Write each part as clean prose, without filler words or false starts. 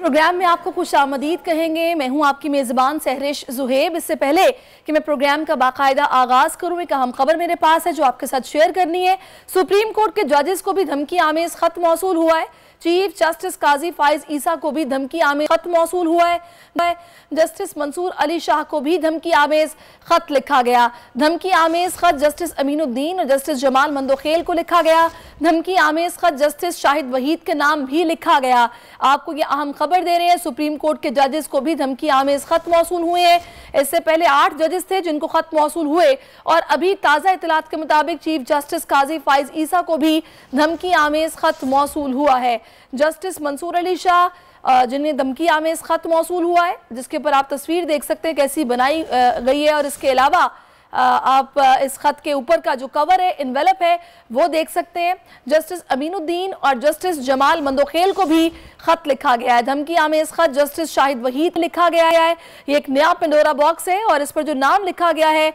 Programme में आपको खुशामदीद कहेंगे। मैं हूं आपकी मेज़बान सहरिश जुहेब। इससे पहले कि मैं प्रोग्राम का बाकायदा आगाज़ करूं, एक अहम खबर मेरे पास है जो आपके साथ शेयर करनी है। सुप्रीम कोर्ट के जजेस को भी धमकी आमेज खत मौसूल हुआ है। चीफ जस्टिस काजी फाइज ईसा को भी धमकी आमेज खत मौसूल हुआ है। जस्टिस मंसूर अली शाह को भी धमकी आमेज खत लिखा गया। धमकी आमेज खत जस्टिस अमीनुद्दीन और जस्टिस जमाल मंदोखेल को लिखा गया। धमकी आमेज खत जस्टिस शाहिद वहीद के नाम भी लिखा गया। आपको ये अहम खबर दे रहे हैं, सुप्रीम कोर्ट के जजेस को भी धमकी आमेज खत मौसूल हुए हैं। इससे पहले 8 जजेस थे जिनको खत मौसूल हुए और अभी ताज़ा इतलात के मुताबिक चीफ जस्टिस काजी फाइज ईसा को भी धमकी आमेज खत मौसूल हुआ है। जस्टिस मंसूर अली शाह जिन्हें धमकी आमेज खत मौसूल हुआ है, जिसके ऊपर आप तस्वीर देख सकते हैं कैसी बनाई गई है, और इसके अलावा आप इस खत के ऊपर का जो कवर है, इन्वेलप है, वो देख सकते हैं। जस्टिस अमीनुद्दीन और जस्टिस जमाल मंदोखेल को भी खत लिखा गया है। धमकी आमेज खत जस्टिस शाहिद वहीद लिखा गया है। ये एक नया पेंडोरा बॉक्स है और इस पर जो नाम लिखा गया है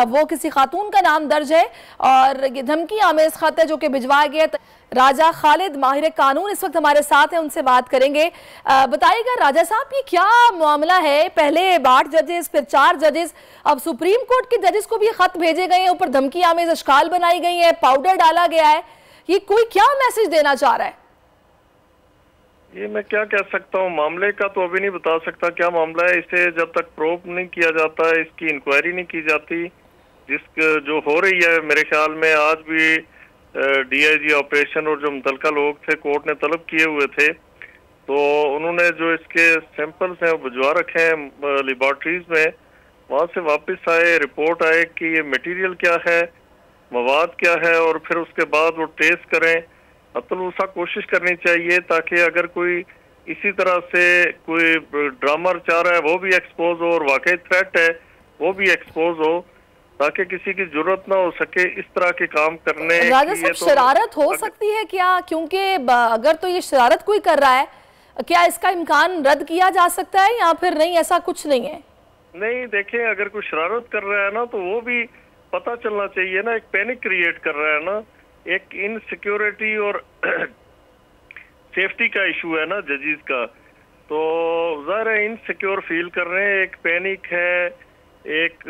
वो किसी खातून का नाम दर्ज है और ये धमकी आमेज खत है जो कि भिजवाया गया। राजा खालिद माहिर कानून इस वक्त हमारे साथ हैं, उनसे बात करेंगे। बताइएगा राजा साहब, ये क्या मामला है? पहले 8 जजेस, फिर 4 जजेस, अब सुप्रीम कोर्ट के जजेस को भी खत भेजे गए हैं, ऊपर धमकी आमेज अश्काल बनाई गई है, पाउडर डाला गया है। ये कोई क्या मैसेज देना चाह रहा है? ये मैं क्या कह सकता हूँ, मामले का तो अभी नहीं बता सकता क्या मामला है। इसे जब तक प्रूव नहीं किया जाता है, इसकी इंक्वायरी नहीं की जाती, जो हो रही है, मेरे ख्याल में आज भी डीआईजी ऑपरेशन और जो मुतलका लोग थे कोर्ट ने तलब किए हुए थे, तो उन्होंने जो इसके सैंपल्स हैं वो भिजवा रखे हैं लेबॉर्ट्रीज में। वहाँ से वापस आए, रिपोर्ट आए कि ये मटेरियल क्या है, मवाद क्या है, और फिर उसके बाद वो टेस्ट करें। अतलूसा कोशिश करनी चाहिए ताकि अगर कोई इसी तरह से कोई ड्रामा रचा रहा है वो भी एक्सपोज हो और वाकई थ्रेट है वो भी एक्सपोज हो, ताकि किसी की जरूरत ना हो सके इस तरह के काम करने। राजा साहब, शरारत हो सकती है क्या? क्योंकि अगर तो ये शरारत कोई कर रहा है, क्या इसका इम्कान रद्द किया जा सकता है या फिर नहीं, ऐसा कुछ नहीं है? नहीं, देखें, अगर कोई शरारत कर रहा है ना तो वो भी पता चलना चाहिए ना। एक पैनिक क्रिएट कर रहा है ना, एक इनसिक्योरिटी और सेफ्टी का इशू है ना जजेस का, तो ज़ाहिर है इनसिक्योर फील कर रहे हैं, एक पैनिक है, एक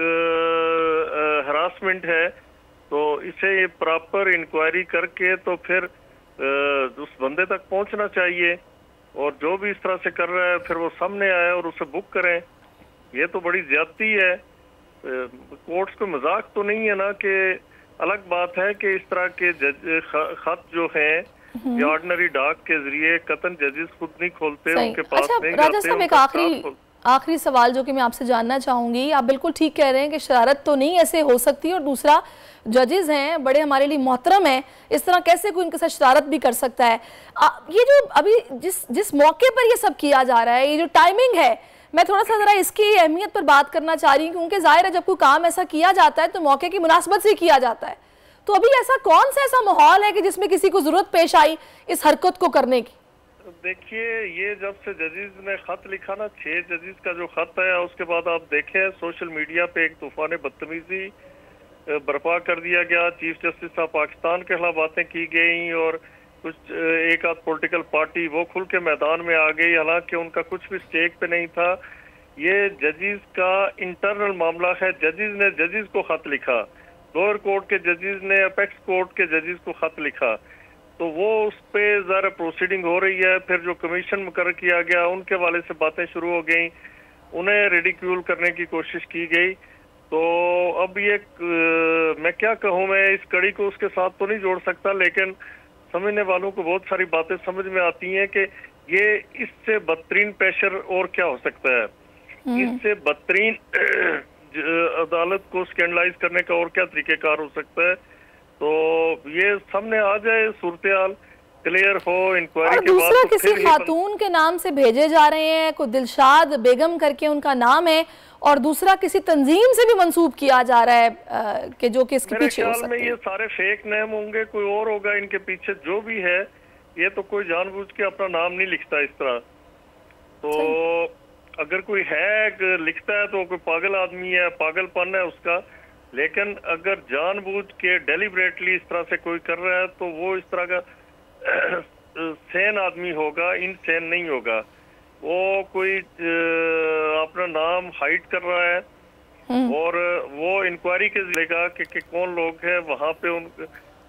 हरासमेंट है। तो इसे प्रॉपर इंक्वायरी करके तो फिर उस बंदे तक पहुंचना चाहिए, और जो भी इस तरह से कर रहा है फिर वो सामने आए और उसे बुक करें। ये तो बड़ी ज्यादती है। कोर्ट्स को मजाक तो नहीं है ना, कि अलग बात है कि इस तरह के खत जो हैं ये ऑर्डिनरी डाक के जरिए कतन जजेस खुद नहीं खोलते, उनके पास नहीं जाते। राजा साहब, एक आखिरी सवाल जो कि मैं आपसे जानना चाहूंगी, आप बिल्कुल ठीक कह रहे हैं कि शरारत तो नहीं ऐसे हो सकती, और दूसरा जजेस हैं, बड़े हमारे लिए मोहतरम हैं, इस तरह कैसे कोई इनके साथ शरारत भी कर सकता है? ये जो अभी जिस मौके पर ये सब किया जा रहा है, ये जो टाइमिंग है, मैं थोड़ा सा जरा इसकी अहमियत पर बात करना चाह रही हूँ, क्योंकि जाहिर है जब कोई काम ऐसा किया जाता है तो मौके की मुनासबत से किया जाता है। तो अभी ऐसा कौन सा ऐसा माहौल है कि जिसमें किसी को जरूरत पेश आई इस हरकत को करने की? देखिए, ये जब से जजेस ने खत लिखा ना, 6 जजेस का जो खत है, उसके बाद आप देखें सोशल मीडिया पे एक तूफान बदतमीजी बर्पा कर दिया गया। चीफ जस्टिस ऑफ पाकिस्तान के खिलाफ बातें की गई और कुछ एक आध पॉलिटिकल पार्टी वो खुल के मैदान में आ गई, हालांकि उनका कुछ भी स्टेक पे नहीं था। ये जजेस का इंटरनल मामला है। जजेस ने जजेस को खत लिखा, लोअर कोर्ट के जजेस ने अपेक्स कोर्ट के जजेस को खत लिखा, तो वो उस पे ज़रा प्रोसीडिंग हो रही है। फिर जो कमीशन मुकर्रर किया गया उनके वाले से बातें शुरू हो गई, उन्हें रिडिक्यूल करने की कोशिश की गई। तो अब ये मैं क्या कहूँ, मैं इस कड़ी को उसके साथ तो नहीं जोड़ सकता, लेकिन समझने वालों को बहुत सारी बातें समझ में आती हैं कि ये इससे बदतरीन प्रेशर और क्या हो सकता है, इससे बदतरीन अदालत को स्कैंडलाइज करने का और क्या तरीकेकार हो सकता है। तो ये सामने आ जाए, सूरत-ए-हाल क्लियर हो इंक्वायरी के बाद। दूसरा किसी खातून के नाम से भेजे जा रहे हैं, कोई दिलशाद बेगम करके उनका नाम है, और दूसरा किसी तंजीम से भी मंसूब किया जा रहा है कि जो कि इसके पीछे हो सकती है। मेरे ख्याल में ये सारे फेक नेम होंगे, कोई और होगा इनके पीछे। जो भी है, ये तो कोई जानबूझ के अपना नाम नहीं लिखता इस तरह। तो अगर कोई है लिखता है तो कोई पागल आदमी है, पागलपन है उसका। लेकिन अगर जानबूझ के डेलिबरेटली इस तरह से कोई कर रहा है तो वो इस तरह का सेन आदमी होगा, इनसेन नहीं होगा। वो कोई अपना नाम हाइड कर रहा है और वो इंक्वायरी के लेगा कि कौन लोग हैं वहाँ पे। उन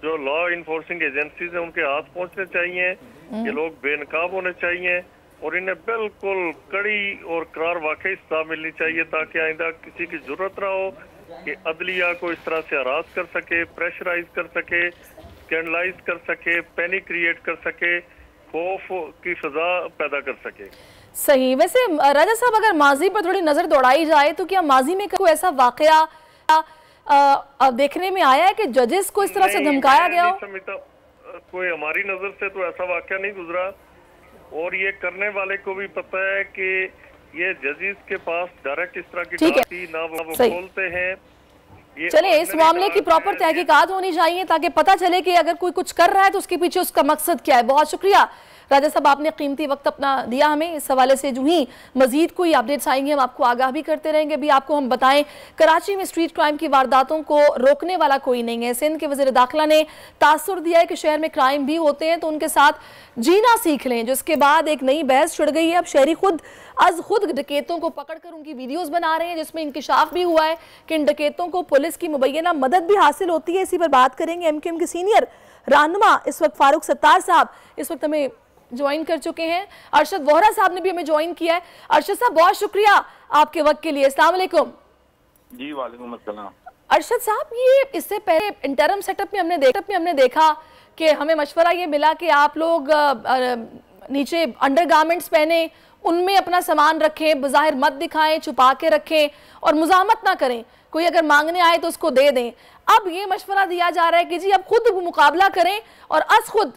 जो लॉ इन्फोर्सिंग एजेंसीज हैं उनके हाथ पहुँचने चाहिए, ये लोग बेनकाब होने चाहिए और इन्हें बिल्कुल कड़ी और करार वाकई सजा मिलनी चाहिए ताकि आइंदा किसी की जरूरत ना हो कि अदलिया को इस तरह से हरास कर सके, प्रेशराइज कर सके, स्कैंडलाइज कर सके, पैनिक क्रिएट कर सके, खौफ की फिजा पैदा कर सके। सही। वैसे राजा साहब, अगर माजी पर थोड़ी नजर दौड़ाई जाए तो क्या माजी में कोई ऐसा वाकया देखने में आया है कि जजेस को इस तरह से धमकाया गया हो? कोई हमारी नजर से तो ऐसा वाकया नहीं गुजरा और ये करने वाले को भी पता है कि ये जजेस के पास डायरेक्ट इस तरह की बात ना वो खोलते हैं। चले, इस मामले की प्रॉपर तहकीकात होनी चाहिए ताकि पता चले कि अगर कोई कुछ कर रहा है तो उसके पीछे उसका मकसद क्या है। बहुत शुक्रिया राजा साहब, आपने कीमती वक्त अपना दिया हमें। इस हवाले से जो ही मजीद कोई अपडेट्स आएंगे हम आपको आगाह भी करते रहेंगे। अभी आपको हम बताएं, कराची में स्ट्रीट क्राइम की वारदातों को रोकने वाला कोई नहीं है। सिंध के वज़ीर दाखिला ने तासुर दिया है कि शहर में क्राइम भी होते हैं तो उनके साथ जीना सीख लें, जिसके बाद एक नई बहस छिड़ गई है। अब शहरी खुद डकैतों को पकड़कर उनकी वीडियोस बना रहे हैं, जिसमें इंकशाफ भी हुआ है कि इन डकैतों को पुलिस की मुबैना मदद भी हासिल होती है। इसी पर बात करेंगे। एमक्यूएम के सीनियर रहनुमा इस वक्त फारूक सत्तार साहब इस वक्त हमें ज्वाइन कर चुके हैं। अरशद वोहरा साहब ने भी हमें ज्वाइन किया है। अरशद साहब, बहुत शुक्रिया आपके वक्त के लिए। अस्सलाम वालेकुम। जी वालेकुम अस्सलाम। अरशद साहब, ये इससे पहले इंटरम सेटअप में हमने देखा कि हमें मशवरा ये मिला कि आप लोग नीचे अंडरगारमेंट्स पहने, उनमें अपना सामान रखें, बज़ाहिर मत दिखाएं, छुपा के रखें और मुज़ाहमत ना करें। कोई अगर मांगने आए तो उसको दे दें। अब ये मशवरा दिया जा रहा है कि जी अब खुद मुकाबला करें और खुद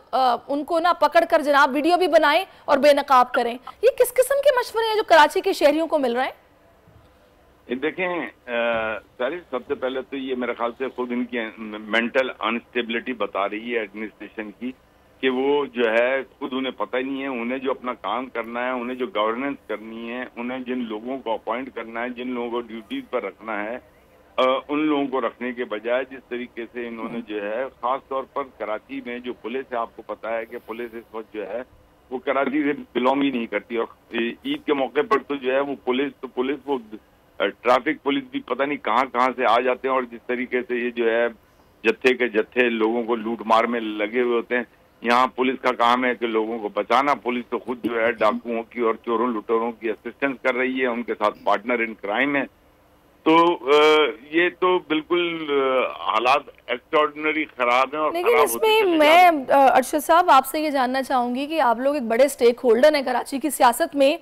उनको ना पकड़ कर जनाब वीडियो भी बनाएं और बेनकाब करें। ये किस किस्म के मशवरे हैं जो कराची के शहरियों को मिल रहे हैं? देखें सारी, सबसे पहले तो ये मेरे ख्याल से खुद इनकी मेंटल अनस्टेबिलिटी बता रही है एडमिनिस्ट्रेशन की कि वो जो है खुद उन्हें पता ही नहीं है। उन्हें जो अपना काम करना है, उन्हें जो गवर्नेंस करनी है, उन्हें जिन लोगों को अपॉइंट करना है, जिन लोगों को ड्यूटीज पर रखना है, उन लोगों को रखने के बजाय जिस तरीके से इन्होंने जो है खास तौर पर कराची में जो पुलिस है, आपको पता है कि पुलिस इस वक्त जो है वो कराची से बिलोंग ही नहीं करती और ईद के मौके पर तो जो है वो पुलिस वो ट्रैफिक पुलिस भी पता नहीं कहाँ से आ जाते हैं और जिस तरीके से ये जो है जत्थे के जत्थे लोगों को लूट मार में लगे हुए होते हैं। यहाँ पुलिस का काम है कि लोगों को बचाना। पुलिस तो खुद जो है डाकुओं की और चोरों लुटेरों की असिस्टेंस कर रही है, उनके साथ पार्टनर इन क्राइम है। तो ये तो बिल्कुल हालात एक्स्ट्राऑर्डिनरी खराब है। और लेकिन इसमें मैं अरशद साहब आपसे ये जानना चाहूंगी कि आप लोग एक बड़े स्टेक होल्डर हैं कराची की सियासत में,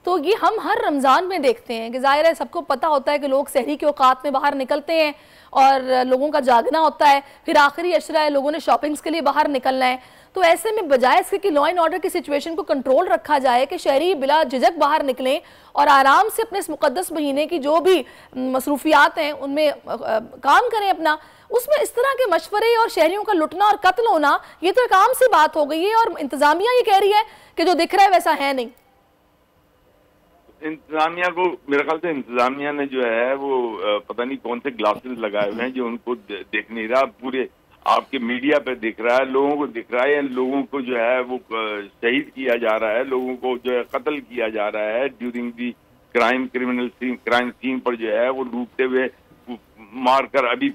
तो ये हम हर रमज़ान में देखते हैं कि ज़ाहिर है सबको पता होता है कि लोग सहरी के औकात में बाहर निकलते हैं और लोगों का जागना होता है, फिर आखिरी अशरा है, लोगों ने शॉपिंग्स के लिए बाहर निकलना है। तो ऐसे में बजाय इसके कि लॉ एंड ऑर्डर की सिचुएशन को कंट्रोल रखा जाए कि शहरी बिला झिझक बाहर निकलें और आराम से अपने इस मुकद्दस महीने की जो भी मसरूफियात हैं उनमें काम करें अपना, उसमें इस तरह के मशवरे और शहरियों का लुटना और कत्ल होना ये तो एक आम सी बात हो गई है और इंतजामिया ये कह रही है कि जो दिख रहा है वैसा है नहीं। इंतजामिया को मेरे ख्याल से इंतजामिया ने जो है वो पता नहीं कौन से ग्लासेस लगाए हुए हैं जो उनको देख नहीं रहा। पूरे आपके मीडिया पे दिख रहा है, लोगों को दिख रहा है, लोगों को जो है वो शहीद किया जा रहा है, लोगों को जो है कत्ल किया जा रहा है ड्यूरिंग दी क्राइम सीन पर जो है वो डूबते हुए मारकर। अभी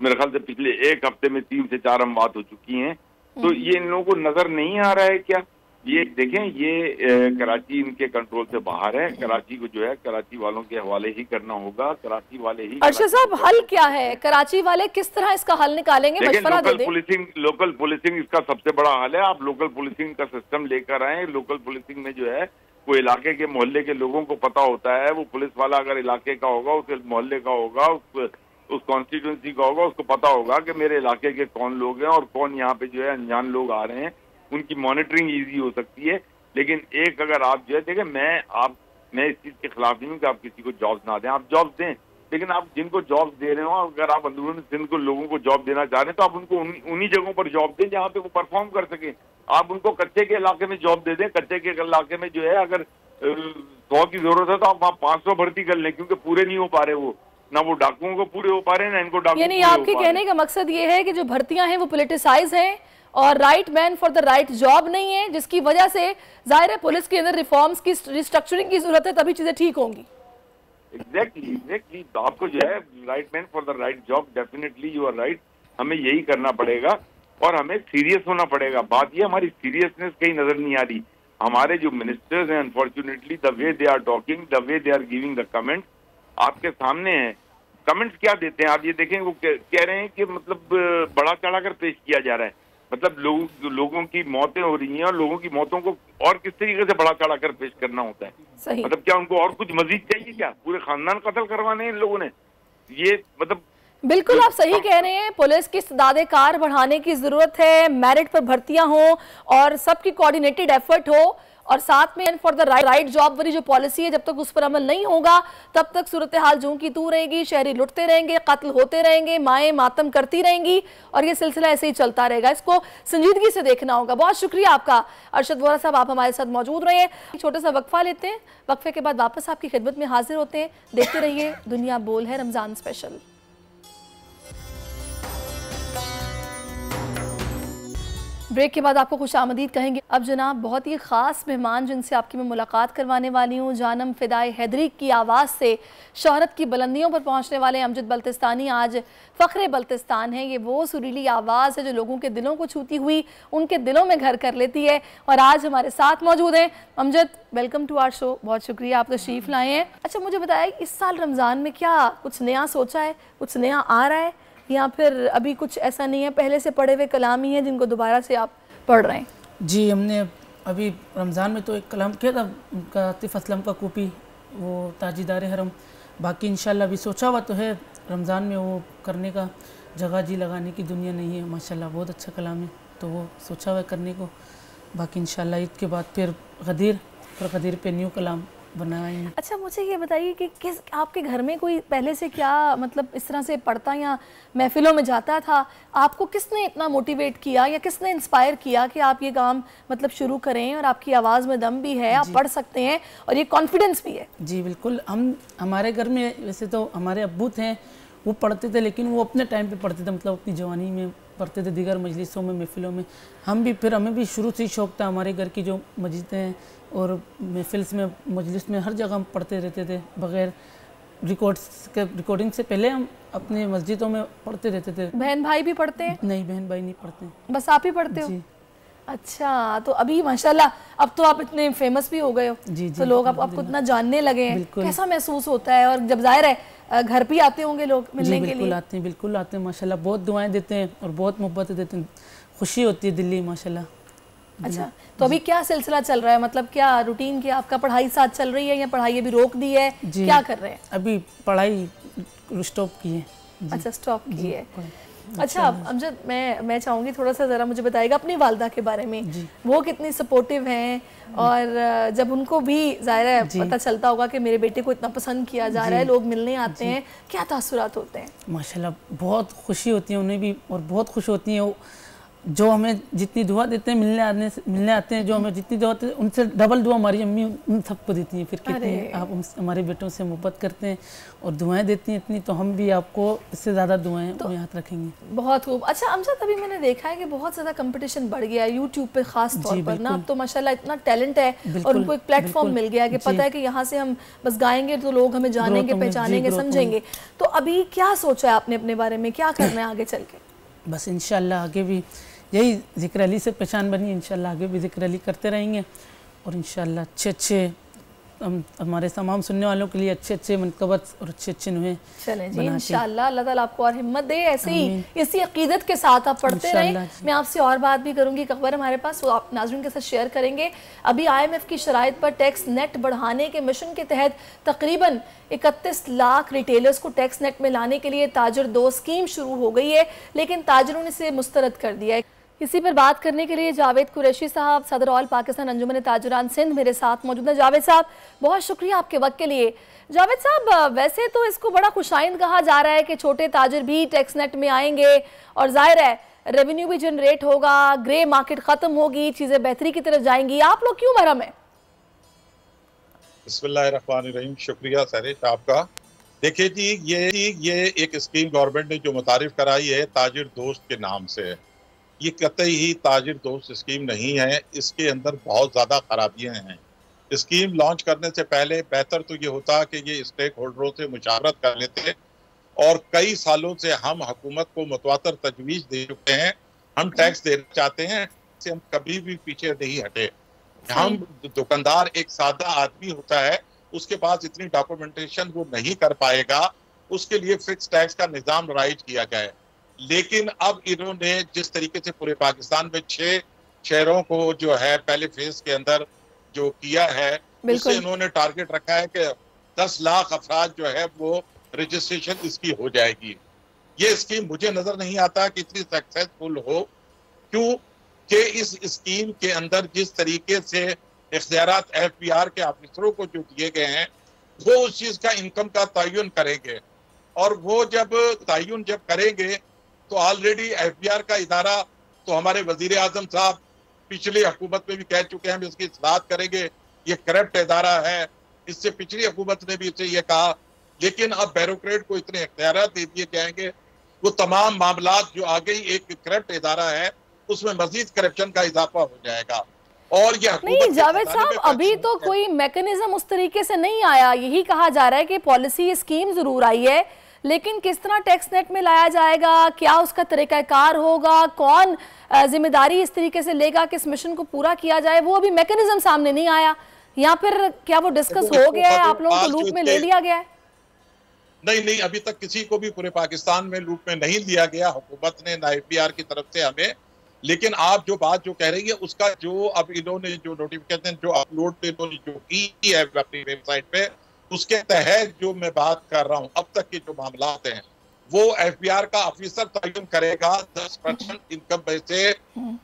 मेरे ख्याल से पिछले एक हफ्ते में 3 से 4 अमवात हो चुकी हैं। तो ये इन लोगों को नजर नहीं आ रहा है क्या? ये देखें, ये कराची इनके कंट्रोल से बाहर है। कराची को जो है कराची वालों के हवाले ही करना होगा, कराची वाले ही। अरशद साहब, हल क्या है? कराची वाले किस तरह इसका हल निकालेंगे? लोकल पुलिसिंग इसका सबसे बड़ा हल है। आप लोकल पुलिसिंग का सिस्टम लेकर आए। लोकल पुलिसिंग में जो है वो इलाके के मोहल्ले के लोगों को पता होता है। वो पुलिस वाला अगर इलाके का होगा, उस मोहल्ले का होगा, उस कॉन्स्टिट्यूंसी का होगा, उसको पता होगा कि मेरे इलाके के कौन लोग हैं और कौन यहाँ पे जो है अनजान लोग आ रहे हैं। उनकी मॉनिटरिंग इजी हो सकती है। लेकिन एक अगर आप जो है देखें, मैं इस चीज के खिलाफ नहीं हूँ कि आप किसी को जॉब्स ना दें, आप जॉब्स दें, लेकिन आप जिनको जॉब्स दे रहे हो, अगर आप अंदरूनी सिंध को लोगों को जॉब देना चाह रहे हैं तो आप उनको उन्हीं जगहों पर जॉब दें जहाँ पे वो परफॉर्म कर सके। आप उनको कच्चे के इलाके में जॉब दे दें। कच्चे के इलाके में जो है अगर 100 की जरूरत है तो आप वहाँ 500 भर्ती कर लें, क्योंकि पूरे नहीं हो पा रहे वो, ना वो डाकुओं को पूरे हो पा रहे हैं, ना इनको डाकू। यानी आपके कहने का मकसद ये है कि जो भर्तियां हैं वो पोलिटिसाइज हैं और right man for the right job नहीं है, जिसकी वजह से जाहिर है पुलिस के अंदर रिफॉर्म्स की, रिस्ट्रक्चरिंग की जरूरत है, तभी चीजें ठीक होंगी। एग्जैक्टली तो आपको जो है right man for the right job, definitely you are right, हमें यही करना पड़ेगा और हमें सीरियस होना पड़ेगा। बात ये हमारी सीरियसनेस कहीं नजर नहीं आ रही। हमारे जो मिनिस्टर्स हैं unfortunately the way they are talking, the way they are giving the comments आपके सामने है। कमेंट्स क्या देते हैं आप ये देखें, वो कह रहे हैं कि मतलब बड़ा चढ़ाकर पेश किया जा रहा है, मतलब लोगों की मौतें हो रही हैं और लोगों की मौतों को और किस तरीके से बड़ा चढ़ाकर पेश करना होता है। सही। मतलब क्या उनको और कुछ मजीद चाहिए क्या? पूरे खानदान कत्ल करवाने हैं इन लोगों ने? ये मतलब बिल्कुल आप सही कह रहे हैं, पुलिस की इस्तेदादे कार बढ़ाने की जरूरत है, मेरिट पर भर्तियां हो और सबकी कोऑर्डिनेटेड एफर्ट हो, और साथ में फॉर द राइट जॉब वाली जो पॉलिसी है जब तक उस पर अमल नहीं होगा तब तक सूरत हाल जूं की तू रहेगी, शहरी लुटते रहेंगे, कत्ल होते रहेंगे, माएँ मातम करती रहेंगी और ये सिलसिला ऐसे ही चलता रहेगा। इसको संजीदगी से देखना होगा। बहुत शुक्रिया आपका अरशद वोहरा साहब, आप हमारे साथ मौजूद रहे। छोटा सा वक्फा लेते हैं, वक्फे के बाद वापस आपकी खिदमत में हाजिर होते हैं। देखते रहिए दुनिया बोल है रमजान स्पेशल। ब्रेक के बाद आपको खुश आमदीद कहेंगे। अब जनाब बहुत ही ख़ास मेहमान जिनसे आपकी मैं मुलाकात करवाने वाली हूँ, जानम फ़िदाई हैदरी की आवाज़ से शहरत की बुलंदियों पर पहुँचने वाले अमजद बल्तिस्तानी आज फ़ख्रे बल्तिस्तान है। ये वो सुरीली आवाज़ है जो लोगों के दिलों को छूती हुई उनके दिलों में घर कर लेती है, और आज हमारे साथ मौजूद हैं। Amjad, welcome to our show, बहुत शुक्रिया आप तशरीफ़ लाए हैं। अच्छा, मुझे बताया इस साल रमज़ान में क्या कुछ नया सोचा है, कुछ नया आ रहा है, या फिर अभी कुछ ऐसा नहीं है, पहले से पढ़े हुए कलाम ही हैं जिनको दोबारा से आप पढ़ रहे हैं? जी, हमने अभी रमज़ान में तो एक कलाम किया था उनका, आतिफ असलम का कॉपी, वो ताजीदार हरम। बाकी इंशाल्लाह अभी सोचा हुआ तो है रमज़ान में वो करने का, जगह जी लगाने की दुनिया नहीं है माशाल्लाह, बहुत अच्छा कलाम है, तो वो सोचा हुआ है करने को। बाकी इंशाल्लाह ईद के बाद फिर गदीर पे न्यू कलाम बनाएंगे। अच्छा, मुझे ये बताइए कि किस आपके घर में कोई पहले से क्या मतलब इस तरह से पढ़ता या महफिलों में जाता था? आपको किसने इतना मोटिवेट किया या किसने इंस्पायर किया कि आप ये काम मतलब शुरू करें, और आपकी आवाज़ में दम भी है, आप पढ़ सकते हैं और ये कॉन्फिडेंस भी है? जी बिल्कुल, हमारे घर में वैसे तो हमारे अब्बू थे, वो पढ़ते थे, लेकिन वो अपने टाइम पे पढ़ते थे, मतलब अपनी जवानी में पढ़ते थे, दीगर मजलिसों में, महफिलों में। हमें भी शुरू से ही शौक़ था। हमारे घर की जो मस्जिदें हैं और महफिल्स में, मजलिस में, हर जगह हम पढ़ते रहते थे, बगैर रिकॉर्डिंग से पहले हम अपनी मस्जिदों में पढ़ते रहते थे। बहन भाई भी पढ़ते हैं? नहीं, बहन भाई नहीं पढ़ते, बस आप ही पढ़ते हो? अच्छा, तो अभी माशाल्लाह अब तो आप इतने फेमस भी हो गए हो, तो लोग आपको इतना जानने लगे हैं, कैसा महसूस होता है? और जब जाहिर है घर पे आते होंगे लोग मिलने के लिए? बिल्कुल आते हैं माशाल्लाह, बहुत दुआएं देते हैं और बहुत मोहब्बत देते हैं, खुशी होती है दिल्ली माशाल्लाह। अच्छा, तो अभी क्या सिलसिला चल रहा है, मतलब क्या रूटीन, क्या आपका पढ़ाई साथ चल रही है या पढ़ाई अभी रोक दी है, क्या कर रहे हैं? अभी पढ़ाई स्टॉप की है। अच्छा, स्टॉप की है। अच्छा अमजद, मैं चाहूँगी थोड़ा सा ज़रा मुझे बताइएगा अपनी वालदा के बारे में, वो कितनी सपोर्टिव हैं, और जब उनको भी ज़ाहिर है पता चलता होगा कि मेरे बेटे को इतना पसंद किया जा रहा है, लोग मिलने आते हैं, क्या तासुरात होते हैं? माशाल्लाह बहुत खुशी होती है उन्हें भी, और बहुत खुश होती हैं वो, जो हमें जितनी दुआ देते हैं मिलने आते हैं, जो हमें जितनी दुआ देते हैं उनसे डबल दुआ हमारी अम्मी उन सबको देती हैं। फिर कहती हैं आप हमारे बेटों से मोहब्बत करते हैं और दुआएं देती हैं इतनी, तो हम भी आपको इससे ज़्यादा दुआएं तो याद रखेंगे। बहुत खूब। अच्छा अमजद, अभी मैंने देखा है कि बहुत ज़्यादा कंपटीशन बढ़ गया है यूट्यूब पे खास तौर पर ना, अब तो माशाल्लाह इतना टैलेंट है और उनको एक प्लेटफॉर्म मिल गया है कि पता है कि यहाँ से हम बस गाएंगे तो लोग हमें जानेंगे, पहचानेंगे, समझेंगे। तो अभी क्या सोचा है आपने अपने बारे में, क्या करना है आगे चल के? बस इंशाल्लाह आगे भी यही ज़िक्र अली से पहचान बनी, इंशाल्लाह आगे भी ज़िक्र अली करते रहेंगे, और इंशाल्लाह अच्छे हमारे तमाम सुनने वालों के लिए अच्छे मनकबत और अच्छे नुहे चले जी इंशाल्लाह। अल्लाह ताला आपको और हिम्मत दे, ऐसे ही इसी अकीदत के साथ आप पढ़ते रहें। मैं आपसे और बात भी करूंगी, एक अखबार हमारे पास, वो आप नाज़रीन के साथ शेयर करेंगे। अभी IMF की शराइत पर टैक्स नेट बढ़ाने के मिशन के तहत तकरीबन 31 लाख रिटेलर्स को टैक्स नेट में लाने के लिए ताजर 2 स्कीम शुरू हो गई है, लेकिन ताजरों ने इसे मुस्तरद कर दिया है। इसी पर बात करने के लिए जावेद कुरैशी साहब, सदर ऑल पाकिस्तान अंजुमन ताजरान सिंध मेरे साथ मौजूद हैं। जावेद साहब, बहुत शुक्रिया आपके वक्त के लिए। जावेद साहब, वैसे तो इसको बड़ा खुशाइंद कहा जा रहा है कि छोटे ताजर भी टैक्स नेट में आएंगे और जाहिर है रेवेन्यू भी जनरेट होगा, ग्रे मार्केट खत्म होगी, चीजें बेहतरी की तरफ जाएंगी, आप लोग क्यों भरम है? बिस्मिल्लाहिर्रहमानिर्रहीम, शुक्रिया सैरिश आपका। देखिए जी, ये एक स्कीम गवर्नमेंट ने जो मुतारिफ कराई है ताजिर दोस्त के नाम से, ये कतई ही ताजिर दोस्त स्कीम नहीं है। इसके अंदर बहुत ज्यादा खराबियां हैं। स्कीम लॉन्च करने से पहले बेहतर तो ये होता कि ये स्टेक होल्डरों से मुशावरत कर लेते, और कई सालों से हम हुकूमत को मुतवातर तजवीज दे चुके हैं, हम टैक्स देना चाहते हैं, से हम कभी भी पीछे नहीं हटे। हम दुकानदार एक सादा आदमी होता है, उसके पास इतनी डॉक्यूमेंटेशन वो नहीं कर पाएगा, उसके लिए फिक्स टैक्स का निजाम राइज किया गया है। लेकिन अब इन्होंने जिस तरीके से पूरे पाकिस्तान में 6 शहरों को जो है पहले फेज के अंदर जो किया है, उससे इन्होंने टारगेट रखा है कि 10 लाख अफराद जो है वो रजिस्ट्रेशन इसकी हो जाएगी। ये स्कीम मुझे नजर नहीं आता कि इतनी सक्सेसफुल हो, क्यों कि इस स्कीम के अंदर जिस तरीके से इख्तियारात FBR के ऑफिसरों को जो दिए गए हैं, वो उस चीज का इनकम का तयन करेंगे, और वो जब तयन जब करेंगे तो ऑलरेडी FBR का इदारा तो हमारे वजीर आजम साहब पिछली हुकूमत में भी कह चुके हैं हम इसकी इस्लाहत करेंगे, ये करप्ट इदारा है, इससे पिछली हुकूमत ने भी इसे ये कहा। लेकिन अब ब्यूरोक्रेट को इतने इख्तियारात दे दिए जाएंगे, वो तमाम मामलात जो आगे ही एक करप्ट इदारा है उसमें मजीद करप्शन का इजाफा हो जाएगा। और ये नहीं जावेद साहब, अभी तो कोई मैकेनिज्म उस तरीके से नहीं आया। यही कहा जा रहा है कि पॉलिसी स्कीम जरूर आई है, लेकिन किस तरह टैक्स नेट में लाया जाएगा, क्या उसका तरीकाकार होगा, कौन जिम्मेदारी इस तरीके से लेगा कि इस मिशन को पूरा किया जाए, वो अभी मैकेनिज्म सामने नहीं आया। या फिर क्या वो डिस्कस हो गया है, आप लोगों को लूप में ले लिया गया है? नहीं, अभी तक किसी को भी पूरे पाकिस्तान में लूप में नहीं लिया गया, हुकूमत ने ना FBR की तरफ से हमें। लेकिन आप जो बात जो कह रही है उसका जो अब इन्होंने जो नोटिफिकेशन जो अपलोड इन्होंने जो की है अपनी वेबसाइट पे, उसके तहत जो मैं बात कर रहा हूँ अब तक के जो मामलात हैं, वो FBR का ऑफिसर तयन करेगा 10% इनकम में से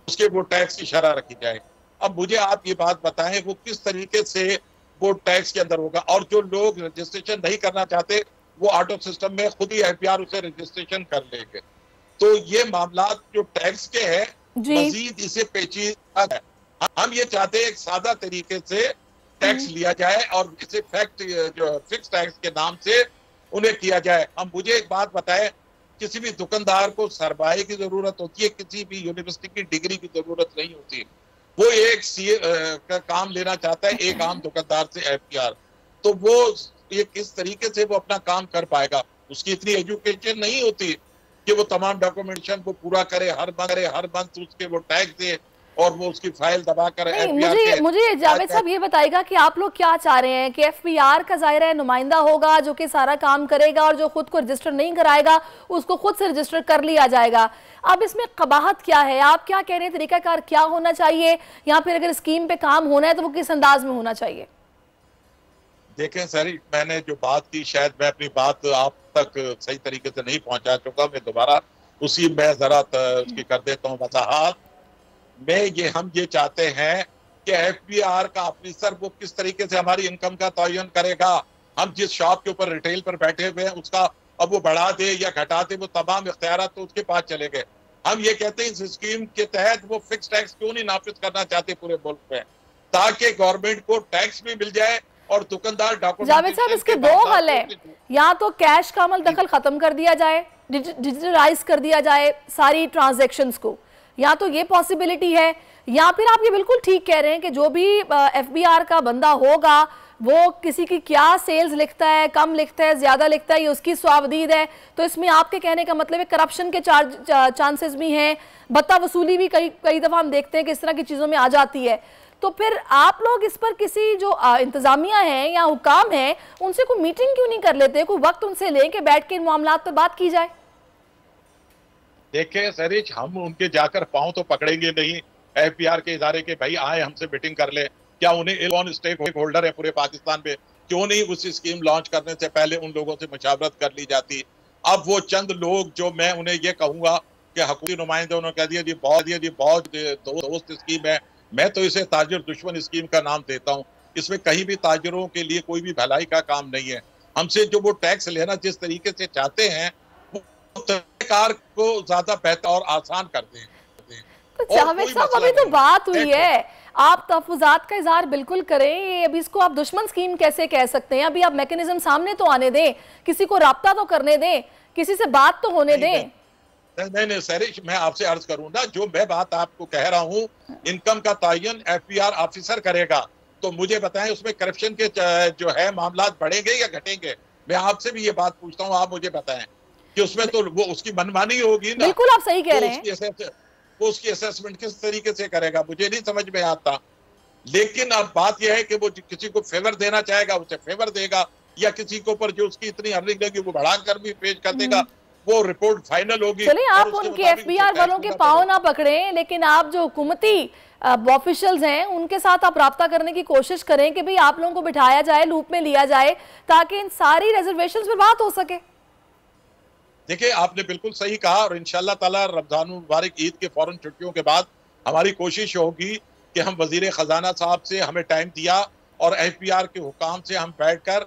उसके वो टैक्स की शरह रखी जाए। अब मुझे आप ये बात बताएं वो किस तरीके से वो टैक्स के अंदर होगा, और जो लोग रजिस्ट्रेशन नहीं करना चाहते वो ऑटो सिस्टम में खुद ही FBR उसे रजिस्ट्रेशन कर लेंगे। तो ये मामलात जो टैक्स के हैं मजीद इसे पेचीदा है। हम ये चाहते हैं एक सादा तरीके से टैक्स लिया जाए और इसे फैक्ट जो फिक्स टैक्स के नाम से उन्हें किया जाए। हम मुझे एक बात बताएं, किसी भी दुकानदार को सरमाए की जरूरत होती है, किसी भी यूनिवर्सिटी की डिग्री की जरूरत नहीं होती। वो एक CA का काम लेना चाहता है एक आम दुकानदार से FBR, तो वो ये किस तरीके से वो अपना काम कर पाएगा? उसकी इतनी एजुकेशन नहीं होती कि वो तमाम डॉक्यूमेंटेशन वो पूरा करे, हर मंथ उसके वो टैक्स दे और वो उसकी फाइल दबा कर। मुझे जावेद साहब ये बताइएगा कि आप लोग क्या चाह रहे हैं कि FBR का ज़ाहिर है नुमाइंदा होगा जो कि सारा काम करेगा, और जो खुद को रजिस्टर नहीं कराएगा उसको खुद से रजिस्टर कर लिया जाएगा। अब इसमें कबाहत क्या है, आप क्या कह रहे हैं, तरीकाकार क्या होना चाहिए, या फिर अगर स्कीम पे काम होना है तो वो किस अंदाज में होना चाहिए? देखें सर, मैंने जो बात की शायद मैं अपनी बात आप तक सही तरीके से नहीं पहुंचा चुका, मैं दोबारा उसी में जरा उसकी कर देता हूँ वजाहत। हम ये चाहते हैं कि FBR का ऑफिसर वो किस तरीके से हमारी इनकम का तयन करेगा। हम जिस शॉप के ऊपर रिटेल पर बैठे हुए हैं उसका अब वो बढ़ा दे या घटा दे, वो तमाम इख्तियारात तो उसके पास चले गए। हम ये कहते हैं इस स्कीम के तहत वो फिक्स टैक्स क्यों नहीं नाफिज करना चाहते पूरे मुल्क में, ताकि गवर्नमेंट को टैक्स भी मिल जाए और दुकानदार डॉक्यूमेंट। जावेद साहब, इसके दो हल है, या तो कैश का अमल दखल खत्म कर दिया जाए, डिजिटलाइज कर दिया जाए सारी ट्रांजैक्शंस को, या तो ये पॉसिबिलिटी है, या फिर आप ये बिल्कुल ठीक कह रहे हैं कि जो भी FBR का बंदा होगा वो किसी की क्या सेल्स लिखता है, कम लिखता है, ज्यादा लिखता है, ये उसकी स्वावदीद है। तो इसमें आपके कहने का मतलब है करप्शन के चांसेस भी हैं, भत्ता वसूली भी कई दफा हम देखते हैं कि इस तरह की चीजों में आ जाती है। तो फिर आप लोग इस पर किसी जो इंतजामिया हैं या हुकाम हैं उनसे कोई मीटिंग क्यों नहीं कर लेते, कोई वक्त उनसे लेके बैठ के इन मामलात पर बात की जाए? देखें सरीज, हम उनके जाकर पांव तो पकड़ेंगे नहीं FBR के इदारे के, भाई आए हमसे मीटिंग कर ले। क्या उन्हें कौन स्टेक होल्डर है पूरे पाकिस्तान में, क्यों नहीं उस स्कीम लॉन्च करने से पहले उन लोगों से मुशावरत कर ली जाती? अब वो चंद लोग जो मैं उन्हें ये कहूंगा कि हुकूमती नुमाइंदे, उन्होंने कह दिया जी बहुत दोस्त स्कीम है, मैं तो इसे ताजिर दुश्मन स्कीम का नाम देता हूँ। इसमें कहीं भी ताजिरों के लिए कोई भी भलाई का काम नहीं है। हमसे जो वो टैक्स लेना जिस तरीके से चाहते हैं वो तरीक़ाकार को ज्यादा बेहतर और आसान कर दें। तो जावेद साहब, अभी तो बात हुई है, आप तहफ़्फ़ुज़ात का इज़हार बिल्कुल करें, अभी इसको आप दुश्मन स्कीम कैसे कह सकते हैं? अभी आप मैकेनिज्म सामने तो आने दें, किसी को राब्ता तो करने दें, किसी से बात तो होने दें। नहीं सहरिश, मैं आपसे अर्ज करूं ना, जो मैं बात आपको कह रहा हूं, इनकम का तयन एफबीआर ऑफिसर करेगा, तो मुझे बताएं उसमें करप्शन के जो है मामला बढ़ेंगे या घटेंगे? मैं आपसे भी ये बात पूछता हूं, आप मुझे बताएं कि उसमें तो वो उसकी मनमानी होगी ना। बिल्कुल आप सही कह रहे हैं। वो उसकी असेसमेंट किस तरीके से करेगा मुझे नहीं समझ में आता। लेकिन अब बात यह है कि वो किसी को फेवर देना चाहेगा उसे फेवर देगा, या किसी के ऊपर जो उसकी इतनी अर्निंग लगी वो बढ़ाकर भी पेश कर देगा, वो रिपोर्ट फाइनल होगी। चलिए, आप उनके एफबीआर वालों के पाँव ना पकड़ें, लेकिन आप जो हुकूमती ऑफिशियल्स हैं उनके साथ आप राब्ता करने की कोशिश करें कि भाई आप लोगों को बिठाया जाए, लूप में लिया जाए, ताकि इन सारी रिजर्वेशंस पर बात हो सके। देखिए, आपने बिल्कुल सही कहा, और इंशाल्लाह ताला रमजान मुबारक ईद के फौरन छुट्टियों के बाद हमारी कोशिश होगी कि हम वजीर खजाना साहब से हमें टाइम दिया और एफबीआर के हुकाम से हम बैठकर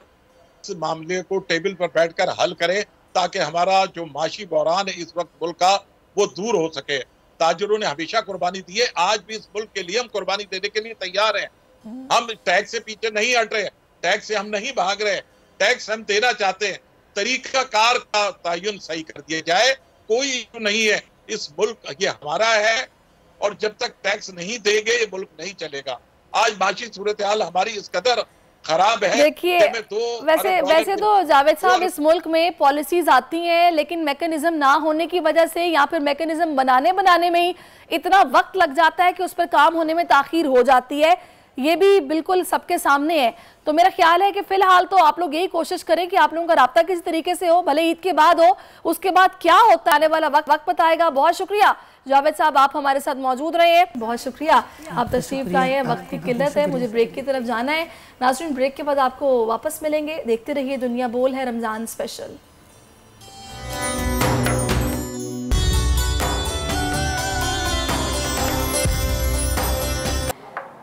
इस मामले को टेबल पर बैठकर हल करें, ताकि हमारा जो माशी बहरान है इस वक्त मुल्क का वो दूर हो सके। ताजिरों ने हमेशा कुर्बानी दी है, आज भी इस मुल्क के लिए हम कुर्बानी देने के लिए तैयार हैं। हम टैक्स से पीछे नहीं हट रहे, टैक्स से हम नहीं भाग रहे, टैक्स हम देना चाहते हैं। तरीका कार का तयन सही कर दिया जाए, कोई इशू नहीं है। इस मुल्क ये हमारा है, और जब तक टैक्स नहीं देंगे ये मुल्क नहीं चलेगा। आज माशी सूरत हाल हमारी इस कदर खराब है। देखिए, वैसे तो जावेद साहब, इस मुल्क में पॉलिसीज आती हैं, लेकिन मैकेनिज्म ना होने की वजह से या फिर मैकेनिज्म बनाने में ही इतना वक्त लग जाता है कि उस पर काम होने में ताखीर हो जाती है। ये भी बिल्कुल सबके सामने है। तो मेरा ख्याल है कि फिलहाल तो आप लोग यही कोशिश करें कि आप लोगों का राब्ता किसी तरीके से हो, भले ईद के बाद हो, उसके बाद क्या होता है आने वाला वक्त बताएगा। बहुत शुक्रिया जावेद साहब, आप हमारे साथ मौजूद रहे हैं। बहुत शुक्रिया, आप तशरीफ लाए हैं। वक्त की किल्लत है, मुझे ब्रेक की तरफ जाना है। नाज़रीन, ब्रेक के बाद आपको वापस मिलेंगे। देखते रहिए दुनिया बोल है रमजान स्पेशल।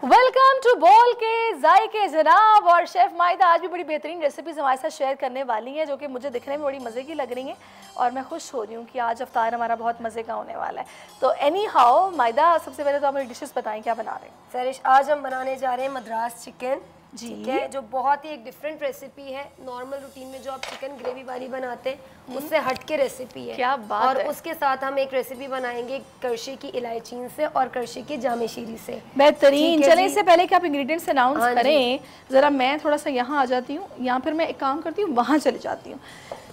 वेलकम टू बोल के जायके जनाब, और शेफ माइदा आज भी बड़ी बेहतरीन रेसिपीज हमारे साथ शेयर करने वाली हैं, जो कि मुझे दिखने में बड़ी मज़े की लग रही हैं, और मैं खुश हो रही हूँ कि आज अफ्तार हमारा बहुत मज़े का होने वाला है। तो एनी हाउ माइदा, सबसे पहले तो आप मेरी डिशेस बताएं, क्या बना रहे हैं? सरिश, आज हम बनाने जा रहे हैं मद्रास चिकन, ठीक है, जो बहुत ही एक डिफरेंट रेसिपी है। नॉर्मल रूटीन में जो आप चिकन ग्रेवी वाली बनाते हैं उससे हट के रेसिपी है। क्या बात और है। उसके साथ हम एक रेसिपी बनाएंगे करशी की इलायची से और करशी की जामे शीरी से। बेहतरीन। चलें, इससे पहले कि आप इंग्रेडिएंट्स अनाउंस करें, ज़रा मैं थोड़ा सा यहाँ आ जाती हूँ, या फिर मैं एक काम करती हूँ वहाँ चली जाती हूँ।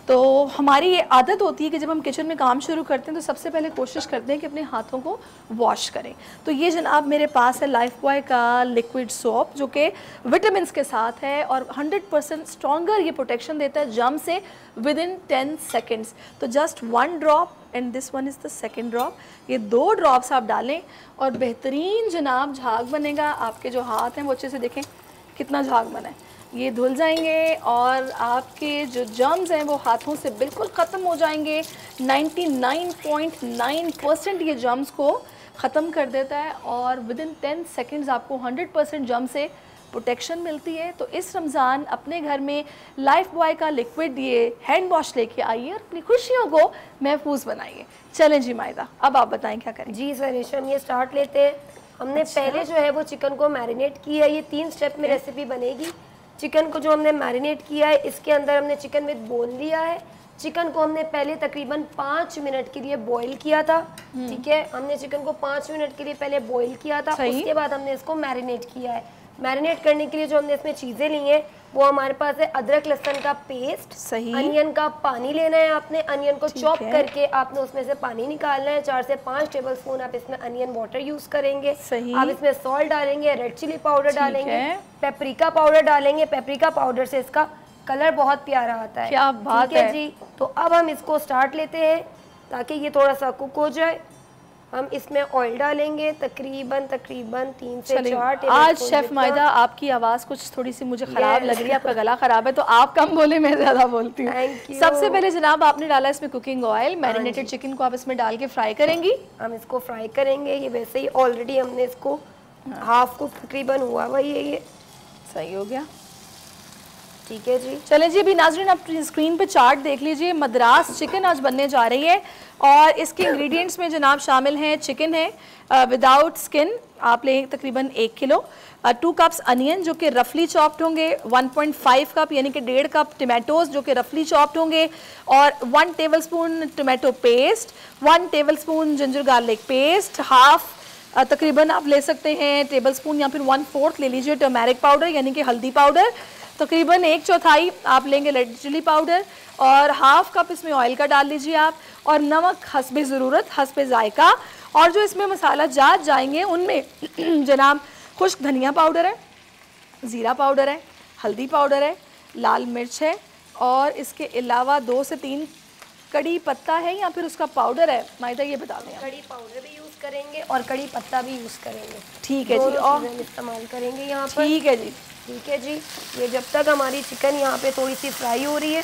तो हमारी ये आदत होती है कि जब हम किचन में काम शुरू करते हैं तो सबसे पहले कोशिश करते हैं कि अपने हाथों को वॉश करें। तो ये जनाब मेरे पास है लाइफ बॉय का लिक्विड सोप, जो कि विटामिन्स के साथ है और 100% स्ट्रॉन्गर ये प्रोटेक्शन देता है जर्म से विद इन 10 सेकेंड्स। तो just 1 drop and this one is the second drop. ये 2 ड्रॉप्स आप डालें और बेहतरीन जनाब झाग बनेगा। आपके जो हाथ हैं वो अच्छे से देखें कितना झाग बना है, ये धुल जाएंगे और आपके जो जर्म्स हैं वो हाथों से बिल्कुल ख़त्म हो जाएंगे। 99.9% ये जर्म्स को ख़त्म कर देता है और विद इन 10 सेकेंड्स आपको 100% जर्म से प्रोटेक्शन मिलती है। तो इस रमज़ान अपने घर में लाइफ बॉय का लिक्विड ये हैंड वॉश लेके आइए और अपनी खुशियों को महफूज बनाइए। चलें जी माइदा, अब आप बताएं क्या करें। जी सर, हम ये स्टार्ट लेते हैं। हमने पहले जो है वो चिकन को मैरिनेट किया है। ये 3 स्टेप में रेसिपी बनेगी। चिकन को जो हमने मैरिनेट किया है, इसके अंदर हमने चिकन विद बोन लिया है। चिकन को हमने पहले तकरीबन 5 मिनट के लिए बॉईल किया था, ठीक है। हमने चिकन को 5 मिनट के लिए पहले बॉईल किया था, उसके बाद हमने इसको मैरिनेट किया है। मैरिनेट करने के लिए जो हमने इसमें चीज़ें ली हैं वो हमारे पास है अदरक लहसुन का पेस्ट, सही, अनियन का पानी लेना है आपने, अनियन को चॉप करके आपने उसमें से पानी निकालना है। 4 से 5 टेबलस्पून आप इसमें अनियन वाटर यूज करेंगे। सही, आप इसमें सॉल्ट डालेंगे, रेड चिली पाउडर डालेंगे, पेपरिका पाउडर डालेंगे। पेपरिका पाउडर से इसका कलर बहुत प्यारा आता है। क्या बात है जी। तो अब हम इसको स्टार्ट लेते हैं ताकि ये थोड़ा सा कुक हो जाए। हम इसमें ऑयल डालेंगे तकरीबन 3 से 4 टेबल। आज शेफ माइदा आपकी आवाज़ कुछ थोड़ी सी मुझे ख़राब लग रही है, आपका गला ख़राब है, तो आप कम बोले, मैं ज़्यादा बोलती हूँ। सबसे पहले जनाब आपने डाला इसमें कुकिंग ऑयल। मैरिनेटेड चिकन को आप इसमें डाल के फ्राई करेंगी। हम इसको फ्राई करेंगे। ये वैसे ही ऑलरेडी हमने इसको हाफ कुक तकरीबन हुआ हुआ ये सही हो गया, ठीक है जी। चले जी, अभी नाज़रीन आप स्क्रीन पे चार्ट देख लीजिए। मद्रास चिकन आज बनने जा रही है और इसके इंग्रेडिएंट्स में जनाब शामिल हैं चिकन है विदाउट स्किन, आप लें तकरीबन 1 किलो। 2 कप्स अनियन जो कि रफली चॉप्ड होंगे, 1.5 कप यानी कि 1.5 कप टमाटोज जो कि रफली चॉप्ड होंगे, और 1 tablespoon tomato paste, 1 tablespoon ginger garlic paste, half तकरीबन आप ले सकते हैं टेबलस्पून या फिर 1/4 ले लीजिए टर्मेरिक पाउडर यानी कि हल्दी पाउडर, तकरीबन 1/4 आप लेंगे रेड चिली पाउडर, और हाफ कप इसमें ऑयल का डाल लीजिए आप, और नमक हस्बे ज़रूरत, हस्बे जायका। और जो इसमें मसाला जात जाएंगे उनमें जनाब खुश्क धनिया पाउडर है, ज़ीरा पाउडर है, हल्दी पाउडर है, लाल मिर्च है, और इसके अलावा 2 से 3 कड़ी पत्ता है या फिर उसका पाउडर है। मायदा ये बता दें। कड़ी पाउडर भी यूज़ करेंगे और कड़ी पत्ता भी यूज़ करेंगे। ठीक है जी, और इस्तेमाल करेंगे यहाँ पर। ठीक है जी, ठीक है जी। ये जब तक हमारी चिकन यहाँ पे थोड़ी सी फ्राई हो रही है,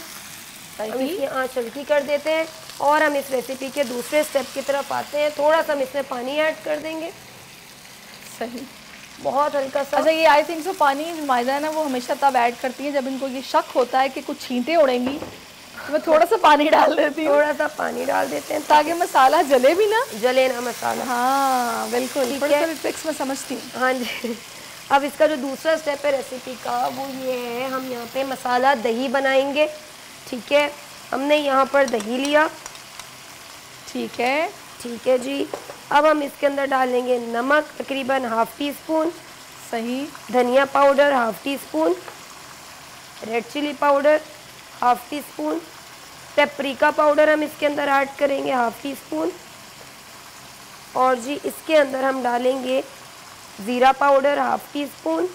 हम इसकी आँच हल्की कर देते हैं और हम इस रेसिपी के दूसरे स्टेप की तरफ आते हैं। थोड़ा सा हम इसमें पानी ऐड कर देंगे, सही, बहुत हल्का सा। अच्छा, ये आई थिंक सो पानी मायदा है ना, वो हमेशा तब ऐड करती है जब इनको ये शक होता है कि कुछ छींटे उड़ेंगी, तो मैं थोड़ा सा पानी डाल देती हूँ। थोड़ा सा पानी डाल देते हैं ताकि मसाला जले भी ना, जले ना मसाला। हाँ बिल्कुल, ठीक है, ट्रिक्स मैं समझती हूँ। हाँ जी। अब इसका जो दूसरा स्टेप है रेसिपी का वो ये है, हम यहाँ पे मसाला दही बनाएंगे। ठीक है, हमने यहाँ पर दही लिया। ठीक है, ठीक है जी। अब हम इसके अंदर डालेंगे नमक तकरीबन हाफ टी स्पून, सही, धनिया powder half teaspoon, red chilli powder half teaspoon, paprika powder हम इसके अंदर ऐड करेंगे हाफ टी स्पून, और जी इसके अंदर हम डालेंगे ज़ीरा पाउडर हाफ टी स्पून।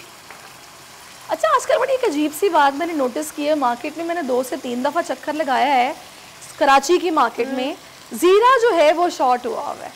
अच्छा, आजकल बड़ी एक अजीब सी बात मैंने नोटिस की है मार्केट में, मैंने 2 से 3 दफ़ा चक्कर लगाया है कराची की मार्केट में, ज़ीरा जो है वो शॉर्ट हुआ हुआ है।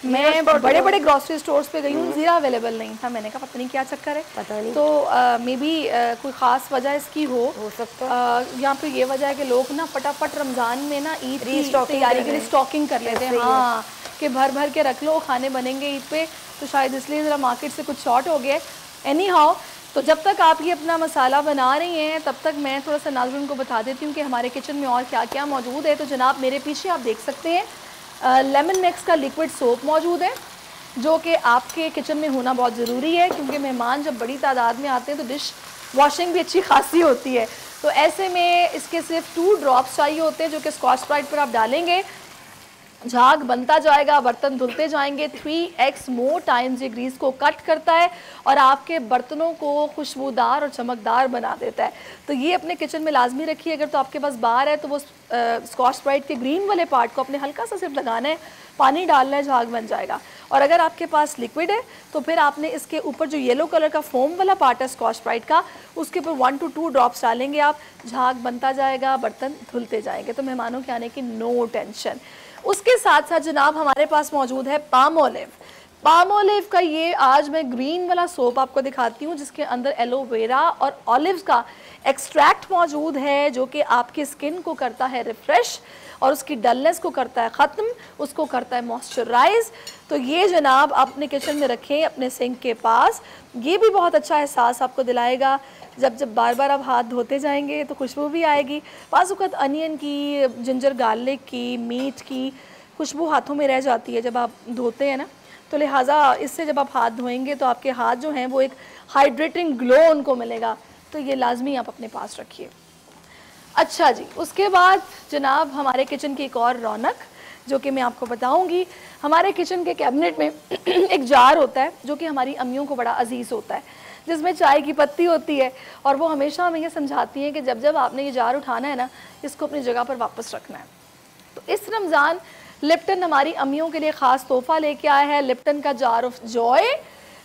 मैं बड़े बड़े ग्रॉसरी स्टोर्स पे गई हूँ, ज़ीरा अवेलेबल नहीं था। मैंने कहा पता नहीं क्या चक्कर है, पता नहीं, तो मे बी कोई ख़ास वजह इसकी हो सकता है। यहाँ पे ये वजह है कि लोग ना फटाफट रमज़ान में ना ईद की रीस्टॉकिंग तैयारी के लिए स्टॉकिंग कर लेते हैं। हाँ, कि भर भर के रख लो, खाने बनेंगे ईद पे, तो शायद इसलिए ज़रा मार्केट से कुछ शॉर्ट हो गया। एनी हाउ, तो जब तक आप ये अपना मसाला बना रही हैं तब तक मैं थोड़ा सा नाज़रीन को बता देती हूँ कि हमारे किचन में और क्या क्या मौजूद है। तो जनाब मेरे पीछे आप देख सकते हैं लेमन मिक्स का लिक्विड सोप मौजूद है, जो कि आपके किचन में होना बहुत ज़रूरी है, क्योंकि मेहमान जब बड़ी तादाद में आते हैं तो डिश वॉशिंग भी अच्छी खासी होती है। तो ऐसे में इसके सिर्फ 2 ड्रॉप्स चाहिए होते हैं, जो कि स्कॉच ब्राइट पर आप डालेंगे, झाग बनता जाएगा, बर्तन धुलते जाएंगे। 3x मोर टाइम्स ये ग्रीस को कट करता है और आपके बर्तनों को खुशबूदार और चमकदार बना देता है। तो ये अपने किचन में लाजमी रखिए। अगर तो आपके पास बार है तो वो स्कॉच ब्राइट के ग्रीन वाले पार्ट को अपने हल्का सा सिर्फ लगाना है, पानी डालना है, झाग बन जाएगा। और अगर आपके पास लिक्विड है तो फिर आपने इसके ऊपर जो येलो कलर का फोम वाला पार्ट है स्कॉच ब्राइट का, उसके ऊपर 1 to 2 ड्रॉप्स डालेंगे आप, झाग बनता जाएगा, बर्तन धुलते जाएंगे। तो मेहमानों के आने की नो टेंशन। उसके साथ साथ जनाब हमारे पास मौजूद है पाम ऑलिव। पाम ऑलिव का ये आज मैं ग्रीन वाला सोप आपको दिखाती हूँ, जिसके अंदर एलोवेरा और ऑलिव्स का एक्सट्रैक्ट मौजूद है, जो कि आपकी स्किन को करता है रिफ्रेश और उसकी डलनेस को करता है ख़त्म, उसको करता है मॉइस्चराइज। तो ये जनाब आप अपने किचन में रखें, अपने सिंक के पास। ये भी बहुत अच्छा एहसास आपको दिलाएगा। जब जब बार बार आप हाथ धोते जाएंगे तो खुशबू भी आएगी। बाज़ औक़ात अनियन की, जिंजर गार्लिक की, मीट की खुशबू हाथों में रह जाती है जब आप धोते हैं ना, तो लिहाजा इससे जब आप हाथ धोएंगे तो आपके हाथ जो हैं वो एक हाइड्रेटिंग ग्लो उनको मिलेगा। तो ये लाजमी आप अपने पास रखिए। अच्छा जी, उसके बाद जनाब हमारे किचन की एक और रौनक जो कि मैं आपको बताऊंगी। हमारे किचन के कैबिनेट में एक जार होता है जो कि हमारी अम्मियों को बड़ा अजीज़ होता है, जिसमें चाय की पत्ती होती है, और वो हमेशा हमें ये समझाती हैं कि जब जब आपने ये जार उठाना है ना, इसको अपनी जगह पर वापस रखना है। तो इस रमज़ान लिप्टन हमारी अम्मियों के लिए ख़ास तोहफ़ा लेके आया है, लिप्टन का जार ऑफ जॉय,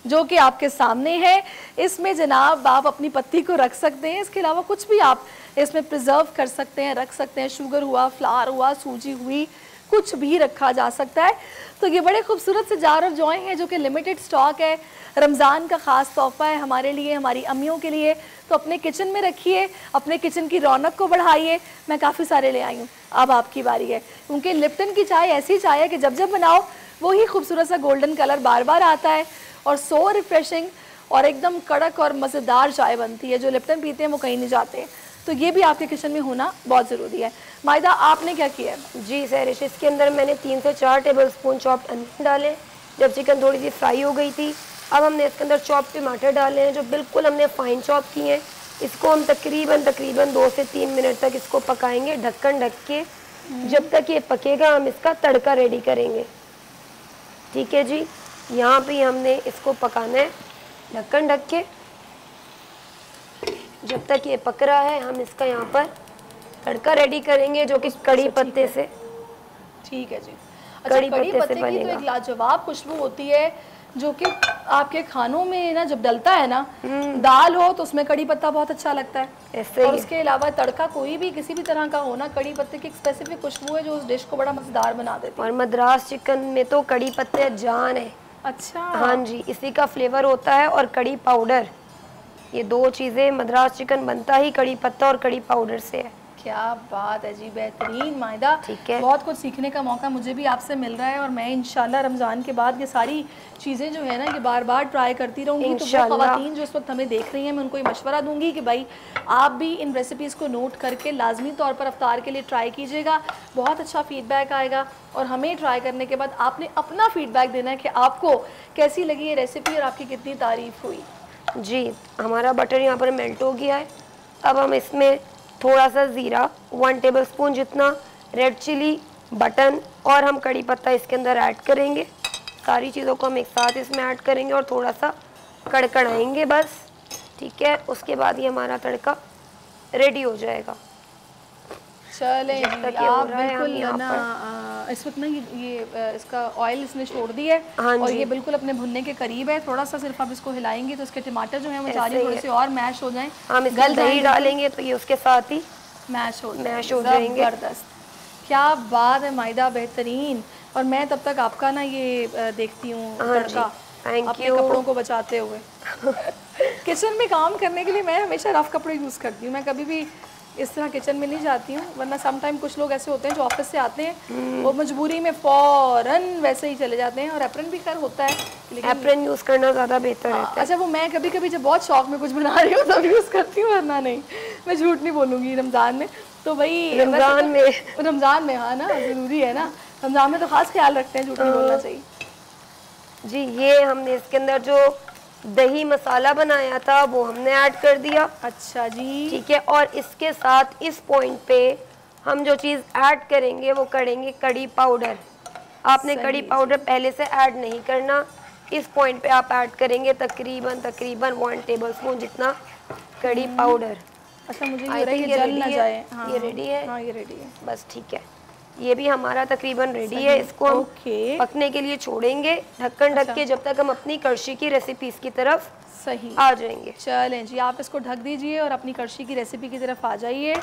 जो कि आपके सामने है। इसमें जनाब आप अपनी पत्ती को रख सकते हैं, इसके अलावा कुछ भी आप इसमें प्रिजर्व कर सकते हैं, रख सकते हैं। शुगर हुआ, फ्लावर हुआ, सूजी हुई, कुछ भी रखा जा सकता है। तो ये बड़े खूबसूरत से जार ऑफ जॉय हैं जो कि लिमिटेड स्टॉक है, रमज़ान का ख़ास तोहफ़ा है हमारे लिए, हमारी अम्मियों के लिए। तो अपने किचन में रखिए, अपने किचन की रौनक को बढ़ाइए। मैं काफ़ी सारे ले आई हूँ, अब आपकी बारी है, क्योंकि लिप्टन की चाय ऐसी चाय है कि जब जब बनाओ वही खूबसूरत सा गोल्डन कलर बार बार आता है और सो रिफ्रेशिंग और एकदम कड़क और मज़ेदार चाय बनती है। जो लिप्टन पीते हैं वो कहीं नहीं जाते। तो ये भी आपके किचन में होना बहुत ज़रूरी है। मायदा, आपने क्या किया है? जी सहरिश, इसके अंदर मैंने 3 से 4 टेबल स्पून चॉप्ड अनियन डाले। जब चिकन थोड़ी सी फ्राई हो गई थी अब हमने इसके अंदर चॉप टमाटर डाले हैं जो बिल्कुल हमने फाइन चॉप किए हैं। इसको हम तकरीबन 2 से 3 मिनट तक इसको पकाएंगे ढक्कन ढक के। जब तक ये पकेगा हम इसका तड़का रेडी करेंगे। ठीक है जी, यहाँ पे हमने इसको पकाना है ढक्कन ढक के। जब तक ये पक रहा है हम इसका यहाँ पर तड़का रेडी करेंगे जो कि कड़ी पत्ते से। ठीक है जी। अच्छा, कड़ी पत्ते की तो एक लाजवाब खुशबू होती है जो कि आपके खानों में ना जब डलता है ना, दाल हो तो उसमें कड़ी पत्ता बहुत अच्छा लगता है। ऐसे और उसके अलावा तड़का कोई भी किसी भी तरह का हो ना, कड़ी पत्ते की एक स्पेसिफिक खुशबू है जो उस डिश को बड़ा मजेदार बना देती है। और मद्रास चिकन में तो कड़ी पत्ते जान है। अच्छा, हाँ जी, इसी का फ्लेवर होता है। और कड़ी पाउडर, ये 2 चीज़ें, मद्रास चिकन बनता ही कड़ी पत्ता और कड़ी पाउडर से है। क्या बात है जी, बेहतरीन मायदा। ठीक है, बहुत कुछ सीखने का मौका मुझे भी आपसे मिल रहा है और मैं इंशाल्लाह रमज़ान के बाद ये सारी चीज़ें जो है ना ये बार बार ट्राई करती रहूँगी। तो वो ख़वातीन जो इस वक्त हमें देख रही हैं मैं उनको ये मशवरा दूंगी कि भाई आप भी इन रेसिपीज़ को नोट करके लाजमी तौर पर अफ्तार के लिए ट्राई कीजिएगा। बहुत अच्छा फीडबैक आएगा और हमें ट्राई करने के बाद आपने अपना फीडबैक देना है कि आपको कैसी लगी ये रेसिपी और आपकी कितनी तारीफ़ हुई। जी, हमारा बटर यहाँ पर मेल्ट हो गया है। अब हम इसमें थोड़ा सा ज़ीरा, 1 टेबलस्पून जितना, रेड चिली, बटन और हम कड़ी पत्ता इसके अंदर ऐड करेंगे। सारी चीज़ों को हम एक साथ इसमें ऐड करेंगे और थोड़ा सा कड़कड़ाएंगे बस। ठीक है, उसके बाद ये हमारा तड़का रेडी हो जाएगा। चलें, आप बिल्कुल ना इस वक्त ना ये इसका ऑयल इसने छोड़ दिया है। हाँ और ये बिल्कुल अपने भुनने के करीब है। थोड़ा सा सिर्फ आप इसको हिलाएंगे तो इसके टमाटर जो हैं वो चारी थोड़े से और मैश हो जाएं। हम इसमें दही डालेंगे तो ये उसके साथ ही मैश हो जाएंगे। ज़बरदस्त, क्या बात है मायदा, बेहतरीन। और मैं तब तक आपका ना ये देखती हूँ तड़का अपने कपड़ों को बचाते हुए। किचन में काम करने के लिए मैं हमेशा रफ कपड़े यूज़ करती हूँ। मैं कभी भी इस तरह किचन में नहीं जाती हूँ, वरना सम टाइम कुछ लोग ऐसे होते हैं जो ऑफिस से आते हैं वो मजबूरी में फ़ौरन वैसे ही चले जाते हैं। और एप्रन भी कर होता है, लेकिन एप्रन यूज़ करना ज़्यादा बेहतर रहता है। अच्छा, वो मैं कभी कभी जब बहुत शौक में कुछ बना रही हूँ तब यूज़ करती हूँ, वरना नहीं। मैं झूठ नहीं बोलूँगी। रमज़ान में तो भाई रमज़ान में हाँ ना, ज़रूरी है ना, रमज़ान में तो ख़ास ख्याल रखते हैं, झूठ नहीं बोलना चाहिए जी। ये हमने इसके अंदर जो दही मसाला बनाया था वो हमने ऐड कर दिया। अच्छा जी, ठीक है। और इसके साथ इस पॉइंट पे हम जो चीज़ ऐड करेंगे वो करेंगे कड़ी पाउडर। आपने कड़ी पाउडर पहले से ऐड नहीं करना, इस पॉइंट पे आप ऐड करेंगे तकरीबन 1 टेबलस्पून जितना कड़ी पाउडर। अच्छा, मुझे ये जल ना जाए। हाँ, ये रेडी है। हाँ, ये रेडी है बस, ठीक है। ये भी हमारा तकरीबन रेडी है। इसको हम पकने के लिए छोड़ेंगे ढक्कन ढक के जब तक हम अपनी कड़शी की रेसिपीज की तरफ सही आ जाएंगे। चलें जी, आप इसको ढक दीजिए और अपनी कड़शी की रेसिपी की तरफ आ जाइए।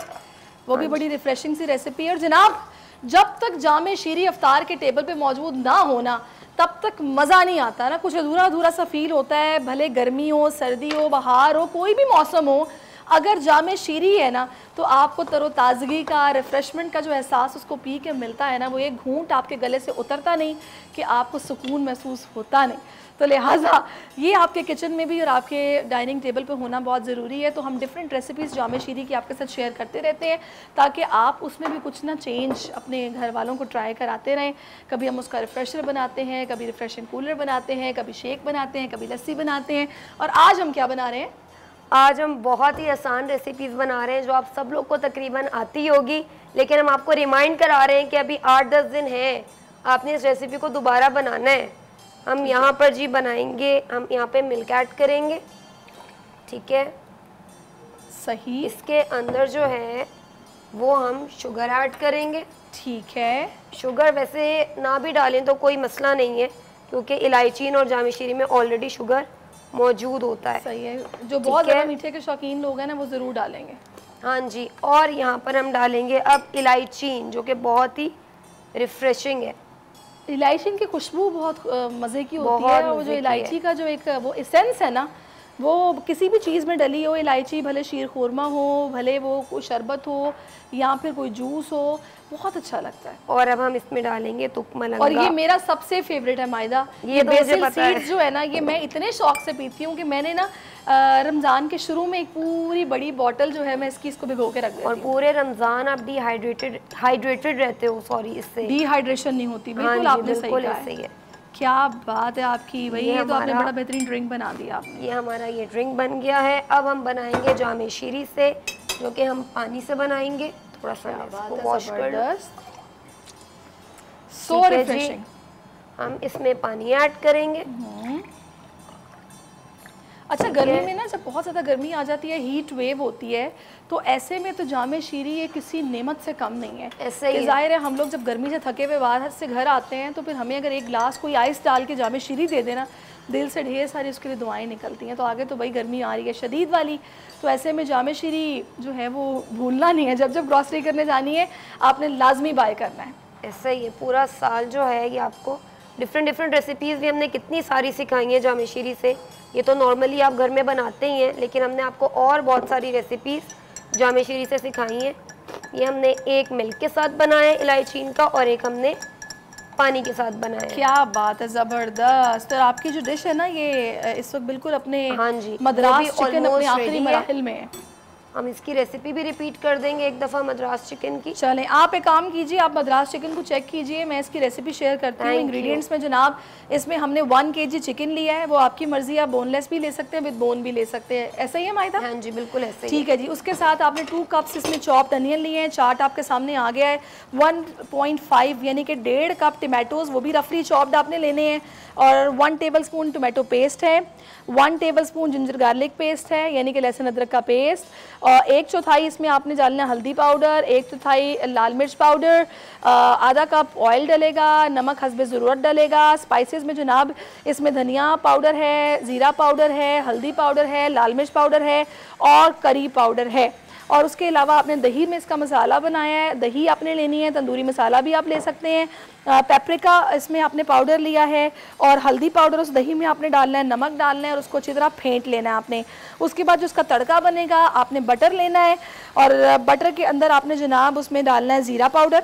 वो भी बड़ी रिफ्रेशिंग सी रेसिपी है। और जनाब, जब तक जामे शीरी अफ्तार के टेबल पे मौजूद ना होना तब तक मज़ा नहीं आता ना, कुछ अधूरा अधूरा सा फील होता है। भले गर्मी हो, सर्दी हो, बहार हो, कोई भी मौसम हो, अगर जामे शीरी है ना तो आपको तरोताज़गी का, रिफ़्रेशमेंट का जो एहसास उसको पी के मिलता है ना, वो एक घूंट आपके गले से उतरता नहीं कि आपको सुकून महसूस होता नहीं। तो लिहाजा ये आपके किचन में भी और आपके डाइनिंग टेबल पे होना बहुत ज़रूरी है। तो हम डिफरेंट रेसिपीज़ जामे शीरी की आपके साथ शेयर करते रहते हैं ताकि आप उसमें भी कुछ ना चेंज अपने घर वालों को ट्राई कराते रहें। कभी हम उसका रिफ़्रेशर बनाते हैं, कभी रिफ़्रेशिंग कूलर बनाते हैं, कभी शेक बनाते हैं, कभी लस्सी बनाते हैं। और आज हम क्या बना रहे हैं? आज हम बहुत ही आसान रेसिपीज़ बना रहे हैं जो आप सब लोग को तकरीबन आती होगी, लेकिन हम आपको रिमाइंड करा रहे हैं कि अभी 8-10 दिन हैं, आपने इस रेसिपी को दोबारा बनाना है। हम यहाँ पर जी बनाएंगे, हम यहाँ पे मिल्क ऐड करेंगे। ठीक है, सही। इसके अंदर जो है वो हम शुगर ऐड करेंगे। ठीक है, शुगर वैसे ना भी डालें तो कोई मसला नहीं है क्योंकि इलायचीन और जामे शीरी में ऑलरेडी शुगर मौजूद होता है। सही है, जो बहुत ज़्यादा मीठे के शौकीन लोग हैं ना वो ज़रूर डालेंगे। हाँ जी। और यहाँ पर हम डालेंगे अब इलायचीन जो कि बहुत ही रिफ्रेशिंग है। इलायची की खुशबू बहुत मज़े की होती है। और जो इलायची का जो एक वो एसेंस है ना, वो किसी भी चीज़ में डली हो इलायची, भले शीर खुरमा हो, भले वो कोई शरबत हो या फिर कोई जूस हो, बहुत अच्छा लगता है। और अब हम इसमें डालेंगे तुक मलंगा। और ये मेरा सबसे फेवरेट है मायदा, ये बेसिल सीड्स जो है ना, ये मैं इतने शौक से पीती हूँ कि मैंने ना रमज़ान के शुरू में एक पूरी बड़ी बॉटल जो है मैं इसको भिगो के रख देती हूँ। और पूरे रमज़ान आप हाइड्रेटेड रहते हो। सॉरी, इससे डिहाइड्रेशन नहीं होती। बिल्कुल, आपने सही कहा है। क्या बात है आपकी भाई, ये तो आपने बड़ा बेहतरीन ड्रिंक बना दिया। ये हमारा ये ड्रिंक बन गया है। अब हम बनाएंगे जामे शीरी से, जो कि हम पानी से बनाएंगे। थोड़ा सा इसको वॉश कर लो। सो रिफ्रेशिंग। हम इसमें पानी ऐड करेंगे। अच्छा, गर्मी में ना जब बहुत ज़्यादा गर्मी आ जाती है, हीट वेव होती है, तो ऐसे में तो जामे शीरी ये किसी नेमत से कम नहीं है। ऐसे ही जाहिर है हम लोग जब गर्मी से थके हुए बाहर से घर आते हैं तो फिर हमें अगर एक गिलास कोई आइस डाल के जामे शीरी दे देना, दिल से ढेर सारी उसके लिए दुआएं निकलती हैं। तो आगे तो भाई गर्मी आ रही है शदीद वाली, तो ऐसे में जामे शीरी जो है वो भूलना नहीं है। जब जब ग्रॉसरी करने जानी है आपने लाजमी बाय करना है। ऐसा ही है, पूरा साल जो है ये आपको डिफरेंट रेसिपीज़ भी हमने कितनी सारी सिखाई हैं जामे शीरी से। ये तो नॉर्मली आप घर में बनाते ही हैं, लेकिन हमने आपको और बहुत सारी रेसिपीज़ जामे शीरी से सिखाई हैं। ये हमने एक मिल्क के साथ बनाया है इलायचीन का, और एक हमने पानी के साथ बनाया है। क्या बात है, ज़बरदस्त। और आपकी जो डिश है ना ये इस वक्त बिल्कुल अपने हाँ जी, मद्रास चिकन अपने आखिरी मराहिल में है। हम इसकी रेसिपी भी रिपीट कर देंगे एक दफ़ा मद्रास चिकन की। चलें, आप एक काम कीजिए, आप मद्रास चिकन को चेक कीजिए, मैं इसकी रेसिपी शेयर करती हूँ। इंग्रेडिएंट्स में जनाब इसमें हमने 1 kg चिकन लिया है, वो आपकी मर्जी, आप बोनलेस भी ले सकते हैं, विद बोन भी ले सकते हैं। ऐसा ही है माहिदा? हाँ जी, बिल्कुल ऐसे ही। ठीक है जी। उसके साथ आपने 2 कप्स इसमें चॉप्ड अनियन लिए हैं, चार्ट आपके सामने आ गया है। 1.5 यानी कि 1.5 कप टमाटोज़, वो भी रफली चॉप्ड आपने लेने हैं। और 1 टेबलस्पून टोमेटो पेस्ट है, 1 टेबलस्पून जिंजर गार्लिक पेस्ट है यानी कि लहसुन अदरक का पेस्ट, और 1/4 इसमें आपने डालना हल्दी पाउडर, 1/4 लाल मिर्च पाउडर, आधा कप ऑयल डलेगा, नमक हस्बे ज़रूरत डलेगा। स्पाइसेस में जनाब इसमें धनिया पाउडर है, ज़ीरा पाउडर है, हल्दी पाउडर है, लाल मिर्च पाउडर है और करी पाउडर है। और उसके अलावा आपने दही में इसका मसाला बनाया है, दही आपने लेनी है, तंदूरी मसाला भी आप ले सकते हैं। पेपरिका इसमें आपने पाउडर लिया है, और हल्दी पाउडर उस दही में आपने डालना है, नमक डालना है और उसको अच्छी तरह फेंट लेना है आपने। उसके बाद जो उसका तड़का बनेगा, आपने बटर लेना है, और बटर के अंदर आपने जनाब उसमें डालना है ज़ीरा पाउडर।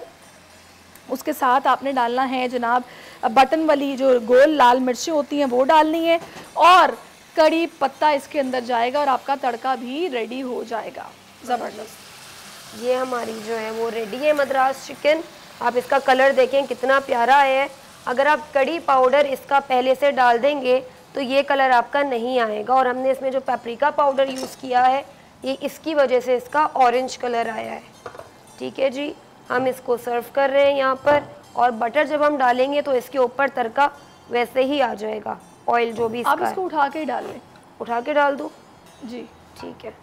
उसके साथ आपने डालना है जनाब बटन वाली जो गोल लाल मिर्चें होती हैं वो डालनी है, और कड़ी पत्ता इसके अंदर जाएगा और आपका तड़का भी रेडी हो जाएगा। ज़बरदस्त। ये हमारी जो है वो रेडी है मद्रास चिकन। आप इसका कलर देखें कितना प्यारा है। अगर आप कड़ी पाउडर इसका पहले से डाल देंगे तो ये कलर आपका नहीं आएगा, और हमने इसमें जो पेपरिका पाउडर यूज़ किया है ये इसकी वजह से इसका ऑरेंज कलर आया है। ठीक है जी, हम इसको सर्व कर रहे हैं यहाँ पर, और बटर जब हम डालेंगे तो इसके ऊपर तड़का वैसे ही आ जाएगा, ऑयल जो भी इसका आप इसको उठा के डाल लें। उठा के डाल दूँ जी? ठीक है।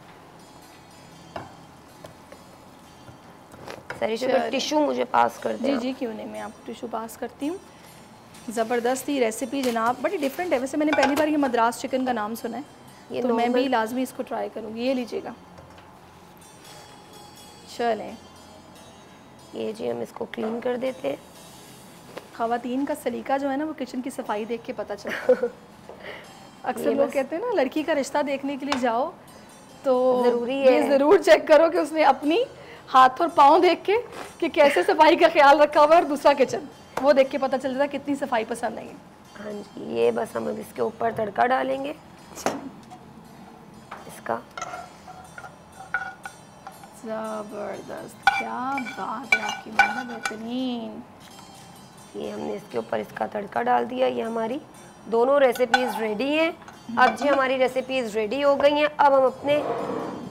सर टिश्यू मुझे पास कर दें। जी क्यों नहीं, मैं आपको टिश्यू पास करती हूँ। ज़बरदस्त ही रेसिपी जनाब, बड़ी डिफरेंट है। वैसे मैंने पहली बार ये मद्रास चिकन का नाम सुना है, ये तो मैं भी लाजमी इसको ट्राई करूँगी। ये लीजिएगा। चलें, ये जी हम इसको क्लीन कर देते हैं। ख़वातीन का सलीका जो है ना वो किचन की सफाई देख के पता चलता है। अक्सर लोग कहते हैं ना लड़की का रिश्ता देखने के लिए जाओ तो ज़रूरी है, ये ज़रूर चेक करो कि उसने अपनी हाथ और पाँव देख के कि कैसे सफाई का ख्याल रखा हुआ है, और दूसरा किचन वो देख के पता चल जाता है कितनी सफाई पसंद नहीं है। हाँ जी, ये बस हम अब इसके ऊपर तड़का डालेंगे इसका। ज़बरदस्त, क्या बात है आपकी, बहुत बेहतरीन। ये हमने इसके ऊपर इसका तड़का डाल दिया। ये हमारी दोनों रेसिपीज़ रेडी हैं। अब जी हमारी रेसिपीज़ रेडी हो गई हैं। अब हम अपने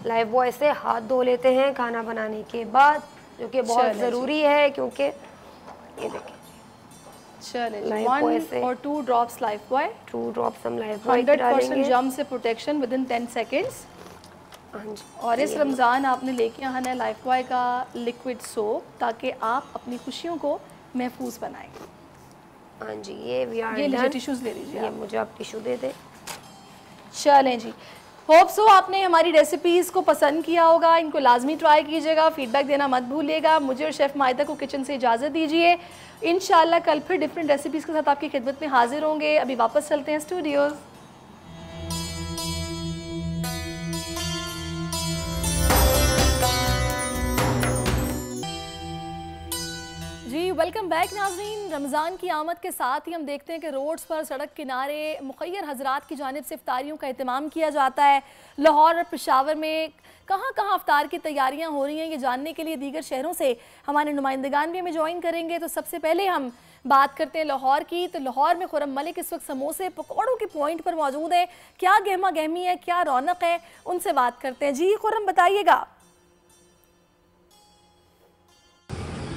लाइफ बॉय से हाथ धो लेते हैं खाना बनाने के बाद, जो कि बहुत ज़रूरी है, क्योंकि ये देखें। चलिए, 1 और 2 ड्रॉप्स लाइफ बॉय, 2 ड्रॉप्स हम लाइफ बॉय 100% जर्म से प्रोटेक्शन विद इन 10 सेकेंड्स। हाँ जी, और इस रमज़ान आपने लेके आना है लाइफ बॉय का लिक्विड सोप, ताकि आप अपनी खुशियों को महफूज बनाएं। हाँ जी, ये लीजिए टिश्यूज़ ले लीजिए। ये मुझे आप टिश्यू दे दें। चलें जी, होप सो आपने हमारी रेसिपीज़ को पसंद किया होगा। इनको लाजमी ट्राई कीजिएगा, फीडबैक देना मत भूलिएगा। मुझे और शेफ़ माहिदा को किचन से इजाज़त दीजिए। इंशाल्लाह कल फिर डिफरेंट रेसिपीज़ के साथ आपकी खिदमत में हाजिर होंगे। अभी वापस चलते हैं स्टूडियोज़। जी वेलकम बैक नाज़रीन। रमज़ान की आमद के साथ ही हम देखते हैं कि रोड्स पर, सड़क किनारे मुखय्यर हजरात की जानिब से इफ्तारियों का एहतमाम किया जाता है। लाहौर और पेशावर में कहाँ कहाँ अफ्तार की तैयारियां हो रही हैं, ये जानने के लिए दीगर शहरों से हमारे नुमाइंदगान भी हमें ज्वाइन करेंगे। तो सबसे पहले हम बात करते हैं लाहौर की। तो लाहौर में खुर्रम मलिक इस वक्त समोसे पकौड़ों के पॉइंट पर मौजूद है। क्या गहमा गहमी है, क्या रौनक है, उनसे बात करते हैं। जी खुर्रम, बताइएगा।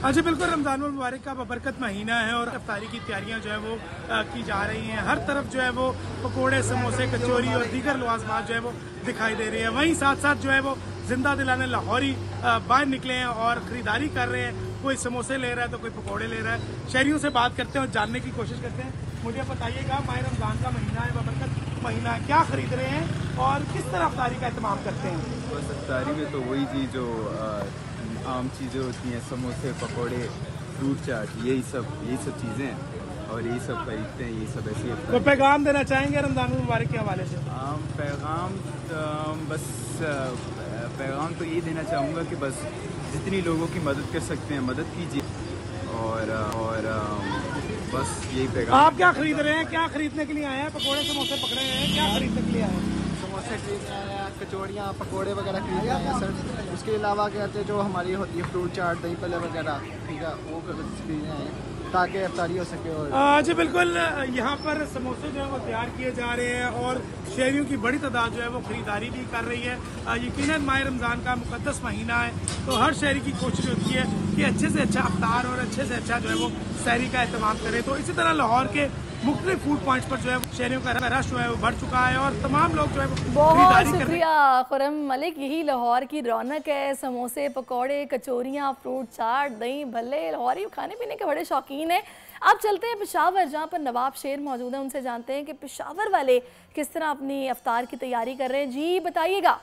जी बिल्कुल, रमज़ान मुबारक का बबरकत महीना है और इफ्तारी की तैयारियां जो है वो की जा रही हैं। हर तरफ जो है वो पकोड़े, समोसे, कचौरी और दीगर लवाजमात जो है वो दिखाई दे रही है। वहीं साथ साथ जो है वो जिंदा दिलाने लाहौरी बाहर निकले हैं और ख़रीदारी कर रहे हैं। कोई समोसे ले रहा है तो कोई पकोड़े ले रहा है। शहरियों से बात करते हैं और जानने की कोशिश करते हैं। मुझे बताइएगा, माह रमज़ान का महीना है, बबरकत महीना है, क्या खरीद रहे हैं और किस तरह इफ्तारी का एहतमाम करते हैं? बस इफ्तारी में तो वही चीज़ जो आम चीज़ें होती हैं, समोसे, पकोड़े, फ्रूट चाट, यही सब चीज़ें हैं और यही सब खरीदते हैं। यही सब ऐसी तो पैगाम देना चाहेंगे रमज़ान मुबारक के हवाले से? पैगाम बस पैगाम तो ये देना चाहूँगा कि बस जितनी लोगों की मदद कर सकते हैं मदद कीजिए और बस यही पैगाम। आप क्या खरीद रहे हैं, क्या खरीदने के लिए आए हैं? पकोड़े समोसे पकड़े हैं, क्या खरीदने के लिए आए हैं? समोसे खरीदने आए हैं, कचौड़ियाँ, पकोड़े वगैरह खरीदने आए हैं सर। उसके अलावा कहते हैं जो हमारी होती है फ्रूट चाट, दही पल्ले वगैरह, ठीक है, वो खरीदने आए हैं ताकि इफ्तारी हो सके। और जी बिल्कुल, यहाँ पर समोसे जो है वो तैयार किए जा रहे हैं और शहरियों की बड़ी तादाद जो है वो खरीदारी भी कर रही है। यकीनन माह रमज़ान का मुक़द्दस महीना है तो हर शहरी की कोशिश होती है कि अच्छे से अच्छा इफ्तार और अच्छे से अच्छा जो है वो सहरी का एहतमाम करे। तो इसी तरह लाहौर के मुख्तलिफ फूड पॉइंट्स पर जो है शहरियों का रश जो है वो बढ़ चुका है और तमाम लोग जो है बहुत शुक्रिया खुर्रम मलिक। यही लाहौर की रौनक है, समोसे, पकौड़े, कचौरियाँ, फ्रूट चाट, दही भल्ले। लाहौरी खाने पीने के बड़े शौकीन हैं। अब चलते हैं पेशावर, जहाँ पर नवाब शेर मौजूद है। उनसे जानते हैं कि पेशावर वाले किस तरह अपनी इफ्तार की तैयारी कर रहे हैं। जी बताइएगा।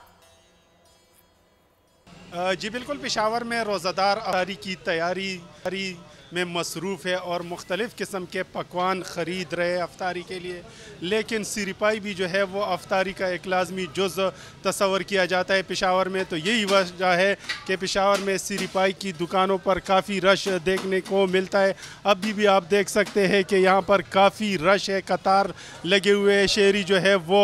जी बिल्कुल, पेशावर में रोज़ादार इफ्तारी की तैयारी में मसरूफ़ है और मुख्तलिफ़ किस्म के पकवान ख़रीद रहे हैं अफ्तारी के लिए। लेकिन सिरपाई भी जो है वो अफ्तारी का एक लाजमी जुज़ तस्वर किया जाता है पेशावर में। तो यही वजह है कि पेशावर में सिरपाई की दुकानों पर काफ़ी रश देखने को मिलता है। अभी भी आप देख सकते हैं कि यहाँ पर काफ़ी रश है, कतार लगे हुए हैं। शहरी जो है वो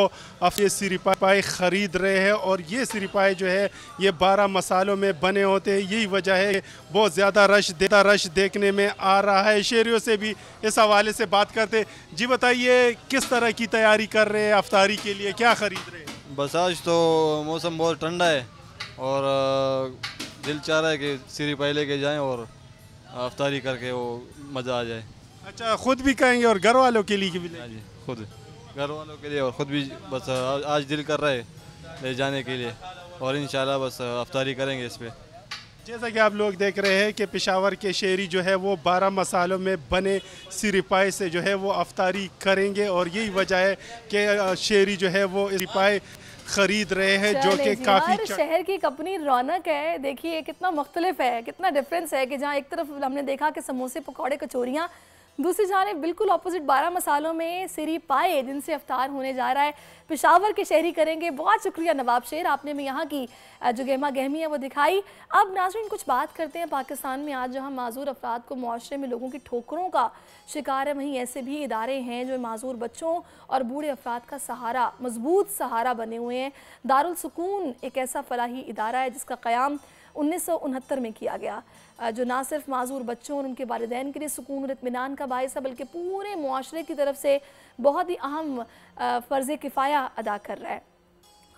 ये सिरपाई ख़रीद रहे हैं और ये सिरपाई जो है ये 12 मसालों में बने होते हैं। यही वजह है बहुत ज़्यादा रश देखने में आ रहा है। शहरियों से भी इस हवाले से बात करते। जी बताइए, किस तरह की तैयारी कर रहे हैं अफ्तारी के लिए, क्या ख़रीद रहे हैं? बस आज तो मौसम बहुत ठंडा है और दिल चाह रहा है कि सिरपाई लेके जाएं और अफ्तारी करके वो मज़ा आ जाए। अच्छा, ख़ुद भी कहेंगे और घर वालों के लिए भी? जी, खुद घर वालों के लिए और ख़ुद भी बस आज दिल कर रहा है ले जाने के लिए और इंशाल्लाह बस अफ्तारी करेंगे इस पर। जैसा कि आप लोग देख रहे हैं कि पेशावर के शहरी जो है वो 12 मसालों में बने सिरपाई से जो है वो अफ्तारी करेंगे और यही वजह है कि शहरी जो है वो सिरपाई खरीद रहे हैं जो कि काफ़ी शहर की एक अपनी रौनक है। देखिए कितना मुख्तलिफ है, कितना डिफरेंस है कि जहाँ एक तरफ हमने देखा कि समोसे, पकौड़े, कचौरियाँ, दूसरी जानिब बिल्कुल ऑपोजिट 12 मसालों में सिरी पाए जिनसे अफ्तार होने जा रहा है। पेशावर के शहरी करेंगे। बहुत शुक्रिया नवाब शेर, आपने में यहाँ की जो गहमा गहमी है वो दिखाई। अब नाज़रीन कुछ बात करते हैं पाकिस्तान में आज जहाँ माजूर अफराद को मुआशरे में लोगों की ठोकरों का शिकार है, वहीं ऐसे भी इदारे हैं जो माजूर बच्चों और बूढ़े अफराद का सहारा, मजबूत सहारा बने हुए हैं। दारुल सुकून एक ऐसा फलाही इदारा है जिसका क़याम 1969 में किया गया, जो ना सिर्फ माजूर बच्चों और उनके वालिदैन के लिए सुकून और इत्मीनान का बायस है बल्कि पूरे मुआशरे की तरफ से बहुत ही अहम फ़र्ज़ किफ़ाया अदा कर रहा है।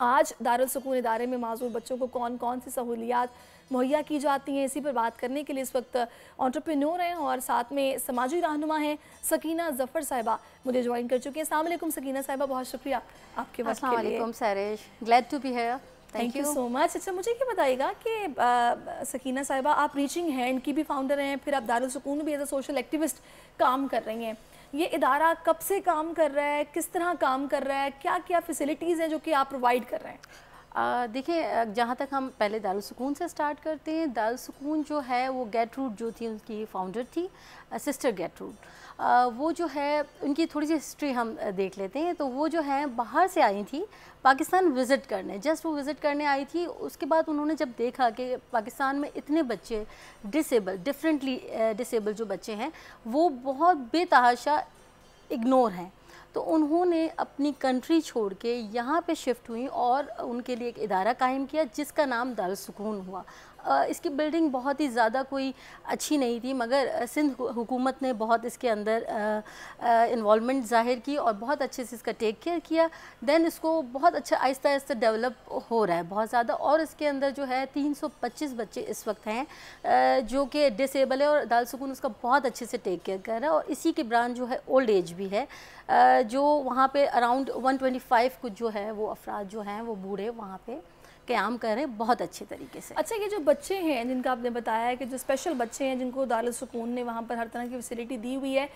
आज दारुल सुकून इदारे में माजूर बच्चों को कौन कौन सी सहूलियात मुहैया की जाती हैं, इसी पर बात करने के लिए इस वक्त एंटरप्रेन्योर हैं और साथ में समाजी रहनुमा हैं सकीना जफ़र साहिबा मुझे ज्वाइन कर चुकी हैं। अस्सलाम वालेकुम सकीना साहिबा, बहुत शुक्रिया आपके वक्त के लिए। अस्सलाम वालेकुम सैरेश, glad to be here, thank you so much. अच्छा, मुझे ये बताइएगा कि सकीना साहिबा, आप रीचिंग हैंड की भी फाउंडर हैं, फिर आप दारुल सुकून भी एज अ सोशल एक्टिविस्ट काम कर रही हैं। ये इदारा कब से काम कर रहा है, किस तरह काम कर रहा है, क्या क्या फैसिलिटीज़ हैं जो कि आप प्रोवाइड कर रहे हैं? देखिए, जहाँ तक हम पहले दारुल सुकून से स्टार्ट करते हैं। दारुल सुकून जो है वो गेटरूड जो थी उनकी फाउंडर थी, सिस्टर गेटरूड। वो जो है उनकी थोड़ी सी हिस्ट्री हम देख लेते हैं। तो वो जो है बाहर से आई थी पाकिस्तान विज़िट करने, जस्ट वो विज़िट करने आई थी। उसके बाद उन्होंने जब देखा कि पाकिस्तान में इतने बच्चे डिफरेंटली डिसेबल जो बच्चे हैं वो बहुत बेतहाशा इग्नोर हैं, तो उन्होंने अपनी कंट्री छोड़ के यहाँ पे शिफ्ट हुई और उनके लिए एक इदारा कायम किया जिसका नाम दारुल सुकून हुआ। इसकी बिल्डिंग बहुत ही ज़्यादा कोई अच्छी नहीं थी, मगर सिंध हुकूमत ने बहुत इसके अंदर इन्वॉल्वमेंट ज़ाहिर की और बहुत अच्छे से इसका टेक केयर किया। देन इसको बहुत अच्छा आहिस्ता आहिस्ता डेवलप हो रहा है बहुत ज़्यादा। और इसके अंदर जो है 325 बच्चे इस वक्त हैं जो कि डिसेबल है और दारुल सुकून उसका बहुत अच्छे से टेक केयर कर रहा है। और इसी की ब्रांच जो है ओल्ड एज भी है, जो वहाँ पे अराउंड 125 कुछ जो है वो अफराद जो हैं वो बूढ़े वहाँ पे क़याम कर रहे हैं बहुत अच्छे तरीके से। अच्छा, ये जो बच्चे हैं जिनका आपने बताया है कि जो स्पेशल बच्चे हैं जिनको दारुल सुकून ने वहाँ पर हर तरह की फैसिलिटी दी हुई है,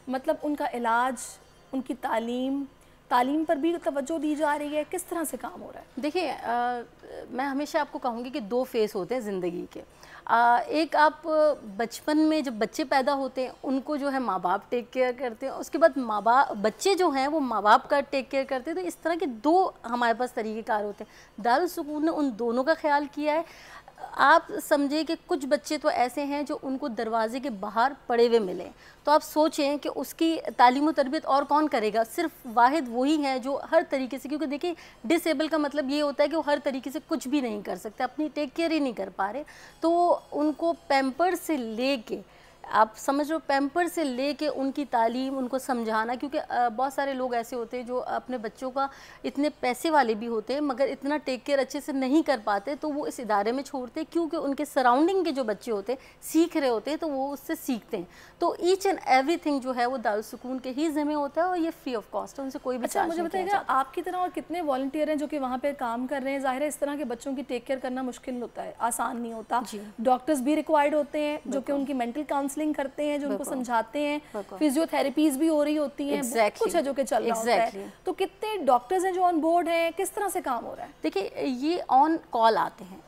मतलब उनका इलाज, उनकी तालीम पर भी तवज्जो दी जा रही है, किस तरह से काम हो रहा है? देखिए, मैं हमेशा आपको कहूँगी कि 2 फेस होते हैं ज़िंदगी के। एक आप बचपन में जब बच्चे पैदा होते हैं उनको जो है माँ बाप टेक केयर करते हैं, उसके बाद बच्चे जो हैं वो माँ बाप का टेक केयर करते हैं। तो इस तरह के 2 हमारे पास तरीक़ेकार होते हैं। दारुल सुकून ने उन दोनों का ख्याल किया है। आप समझे कि कुछ बच्चे तो ऐसे हैं जो उनको दरवाजे के बाहर पड़े हुए मिले, तो आप सोचें कि उसकी तालीम और तरबियत और कौन करेगा? सिर्फ वाहिद वही हैं जो हर तरीके से, क्योंकि देखिए डिसेबल का मतलब ये होता है कि वो हर तरीके से कुछ भी नहीं कर सकते, अपनी टेक केयर ही नहीं कर पा रहे। तो उनको पैम्पर से ले के, आप समझ लो, पैम्पर से लेके उनकी तालीम, उनको समझाना, क्योंकि बहुत सारे लोग ऐसे होते हैं जो अपने बच्चों का इतने पैसे वाले भी होते हैं मगर इतना टेक केयर अच्छे से नहीं कर पाते, तो वो इस इदारे में छोड़ते हैं क्योंकि उनके सराउंडिंग के जो बच्चे होते हैं सीख रहे होते हैं तो वो उससे सीखते हैं। तो ईच एंड एवरीथिंग जो है वो दारुल सुकून के ही ज़िम्मे होता है और ये फ्री ऑफ कॉस्ट है, उनसे कोई भी अच्छा, मुझे बताइएगा आपकी तरह और कितने वॉलंटियर हैं जो कि वहाँ पे काम कर रहे हैं? ज़ाहिर है इस तरह के बच्चों की टेक केयर करना मुश्किल होता है, आसान नहीं होता। डॉक्टर्स भी रिक्वायर्ड होते हैं जो कि उनकी मेंटल काउंसलिंग करते हैं, जो उनको समझाते हैं, फिजियोथेरेपीज भी हो रही होती हैं, बहुत कुछ है जो कि चल रहा होता है। तो कितने डॉक्टर्स हैं जो ऑन बोर्ड हैं, किस तरह से काम हो रहा है? देखिए, ये ऑन कॉल आते हैं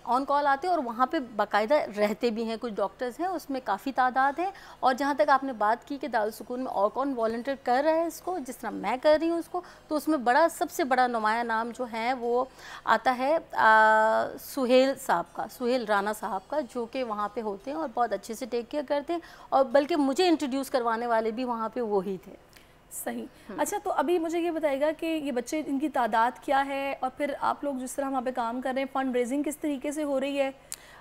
और वहाँ पे बाकायदा रहते भी हैं। कुछ डॉक्टर्स हैं, उसमें काफ़ी तादाद है। और जहाँ तक आपने बात की कि दारुल सुकून में और कौन वॉलंटियर कर रहा है इसको, जिस तरह मैं कर रही हूँ उसको, तो उसमें सबसे बड़ा नुमाया नाम जो है वो आता है सुहेल राना साहब का, जो कि वहाँ पे होते हैं और बहुत अच्छे से टेक केयर करते हैं। और बल्कि मुझे इंट्रोड्यूस करवाने वाले भी वहाँ पे वो ही थे। सही। अच्छा, तो अभी मुझे ये बताइएगा कि ये बच्चे, इनकी तादाद क्या है और फिर आप लोग जिस तरह वहाँ पे काम कर रहे हैं, फंड रेजिंग किस तरीके से हो रही है